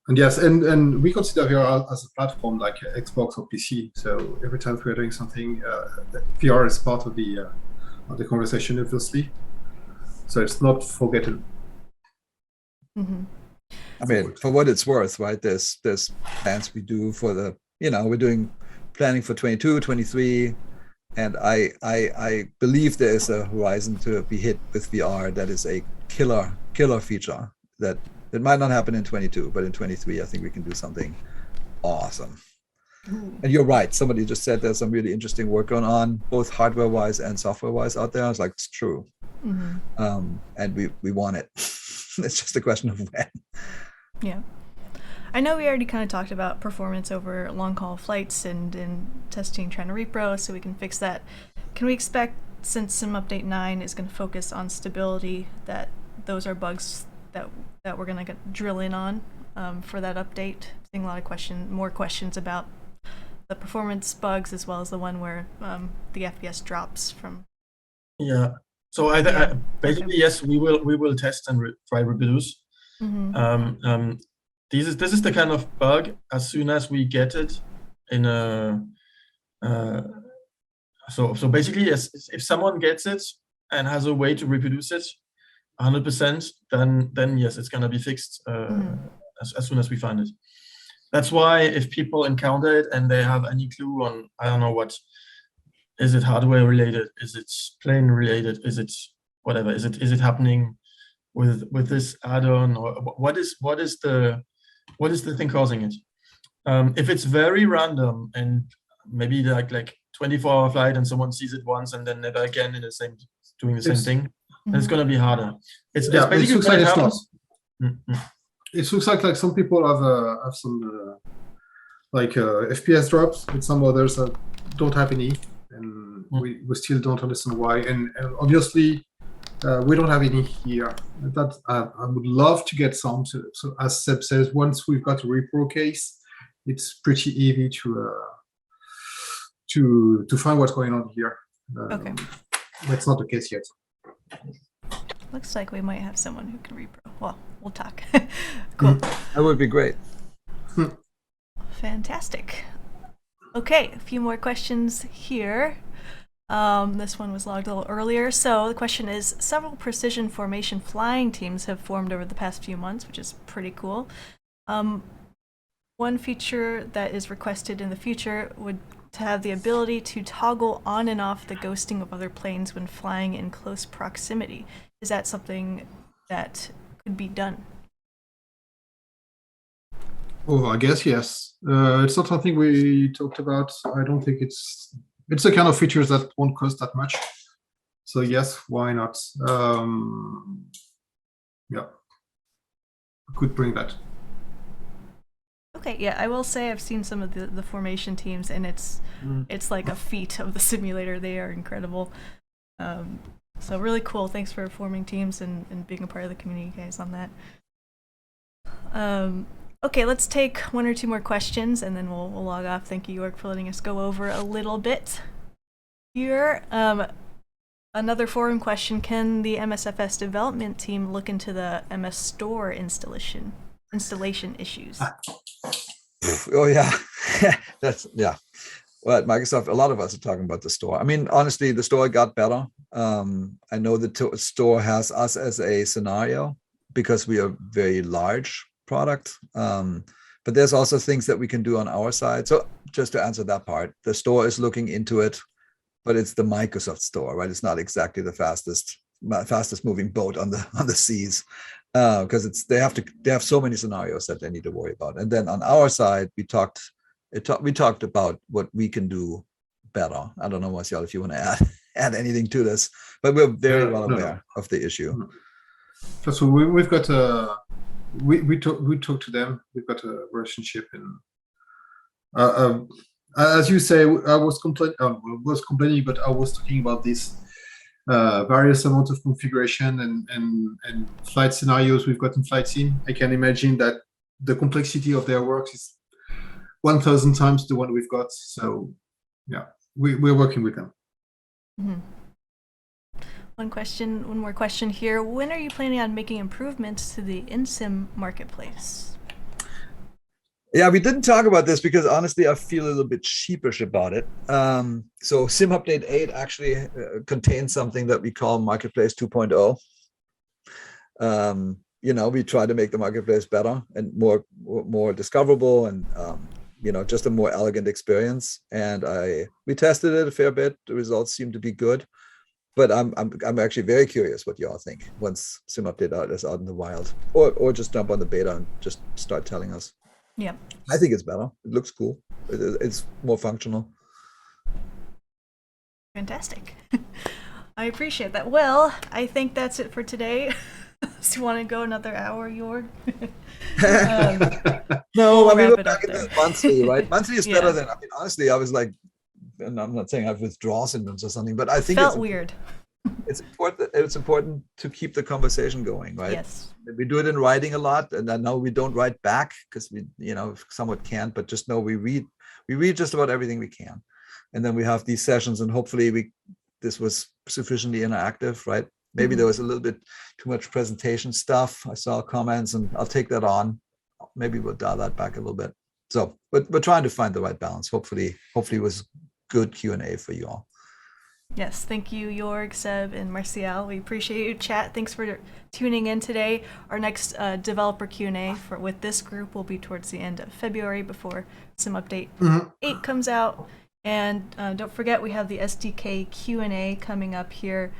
And yes, and we consider VR as a platform like Xbox or PC. So every time we're doing something, VR is part of the conversation, obviously. So it's not forgotten. I mean, for what it's worth, right? There's plans we do for the, you know, we're doing planning for 22, 23, and I believe there is a horizon to be hit with VR that is a killer feature that it might not happen in 22, but in 23, I think we can do something awesome. And you're right. Somebody just said there's some really interesting work going on, both hardware-wise and software-wise out there. I was like, it's true. And we want it. It's just a question of when. Yeah. I know we already kind of talked about performance over long-haul flights and testing trying to repro, so we can fix that. Can we expect, since Sim Update 9 is going to focus on stability, that those are bugs that we're going to drill in on for that update? Seeing a lot of more questions about the performance bugs, as well as the one where the FPS drops from. Yeah. So basically, yes, we will test and try reproduce. This is the kind of bug, as soon as we get it in a so basically, yes, if someone gets it and has a way to reproduce it 100%, then yes, it's gonna be fixed as soon as we find it. That's why if people encounter it and they have any clue on, I don't know what, is it hardware related, is it plane related, is it whatever, is it happening with this add-on, or what is the thing causing it? If it's very random and maybe like 24-hour flight and someone sees it once and then never again in doing the same thing, then it's gonna be harder. It's basically it looks like it's not. It looks like some people have some FPS drops, and some others don't have any, and we still don't understand why. And obviously, we don't have any here. That I would love to get some. So as Seb says, once we've got a repro case, it's pretty easy to find what's going on here. Okay. That's not the case yet. Looks like we might have someone who can repro. Well, we'll talk. Cool. That would be great. Fantastic. Okay, a few more questions here. This one was logged a little earlier. So the question is, several precision formation flying teams have formed over the past few months, which is pretty cool. One feature that is requested in the future would to have the ability to toggle on and off the ghosting of other planes when flying in close proximity. Is that something that could be done? Oh, I guess yes. It's not something we talked about. I don't think it's the kind of features that won't cost that much. So yes, why not? Yeah, I could bring that. Okay, yeah, I will say I've seen some of the formation teams, and it's like a feat of the simulator. They are incredible. So really cool. Thanks for forming teams and being a part of the community, guys, on that. Okay, let's take one or two more questions, and then we'll log off. Thank you, Jorg, for letting us go over a little bit here. Another forum question: can the MSFS development team look into the MS Store installation issues? Oh yeah, Well, at Microsoft, a lot of us are talking about the store. I mean, honestly, the store got better. I know the store has us as a scenario because we are a very large product. But there's also things that we can do on our side. So just to answer that part, the store is looking into it, but it's the Microsoft store, right? It's not exactly the fastest fastest moving boat on the seas, because they have so many scenarios that they need to worry about. And then on our side, we talked about what we can do better. I don't know, Martial, if you want to add anything to this, but we're very well aware of the issue. First of all, we've got we talk to them. We've got a relationship, and as you say, I was complaining, but I was talking about this various amount of configuration and flight scenarios we've got in flight sim. I can imagine that the complexity of their work is 1,000 times the one we've got. So yeah, we're working with them. Mm-hmm. One more question here. When are you planning on making improvements to the InSim marketplace? Yeah, we didn't talk about this because honestly, I feel a little bit sheepish about it. So Sim Update 8 actually contains something that we call Marketplace 2.0. We try to make the marketplace better and more discoverable, and just a more elegant experience. And we tested it a fair bit. The results seem to be good. But I'm actually very curious what you all think once Sim Update is out in the wild, or just jump on the beta and just start telling us. Yeah, I think it's better. It looks cool. It's more functional. Fantastic. I appreciate that. Well, I think that's it for today. Do you want to go another hour, Jorg? No, I mean, wrap we're it back up in there. the monthly, right? Monthly is better Yeah. than, honestly, I was like, and I'm not saying I have withdrawal symptoms or something, but I think Felt weird. it's important to keep the conversation going, right? Yes. We do it in writing a lot, and I know we don't write back because we somewhat can't, but just know we read just about everything we can. And then we have these sessions, and hopefully this was sufficiently interactive, right? Maybe there was a little bit too much presentation stuff. I saw comments, and I'll take that on. Maybe we'll dial that back a little bit. So, but we're trying to find the right balance. Hopefully it was good Q&A for you all. Yes, thank you, Jorg, Seb, and Martial. We appreciate you, chat. Thanks for tuning in today. Our next developer Q&A with this group will be towards the end of February before Sim Update 8 comes out. And don't forget, we have the SDK Q&A coming up here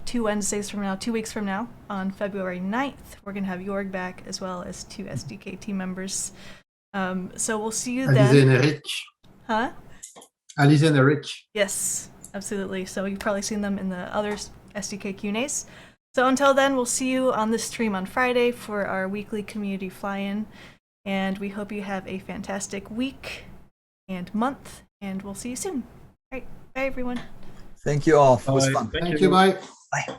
2 weeks from now, on February 9th. We're going to have Jorg back, as well as 2 SDK team members. So we'll see you then. Ellise and Eric. Huh? Ellise and Eric. Yes, absolutely. So you've probably seen them in the other SDK Q&As. So until then, we'll see you on the stream on Friday for our weekly community fly-in. And we hope you have a fantastic week and month, and we'll see you soon. All right, bye everyone. Thank you all. It was fun. Thank you. Bye. Bye.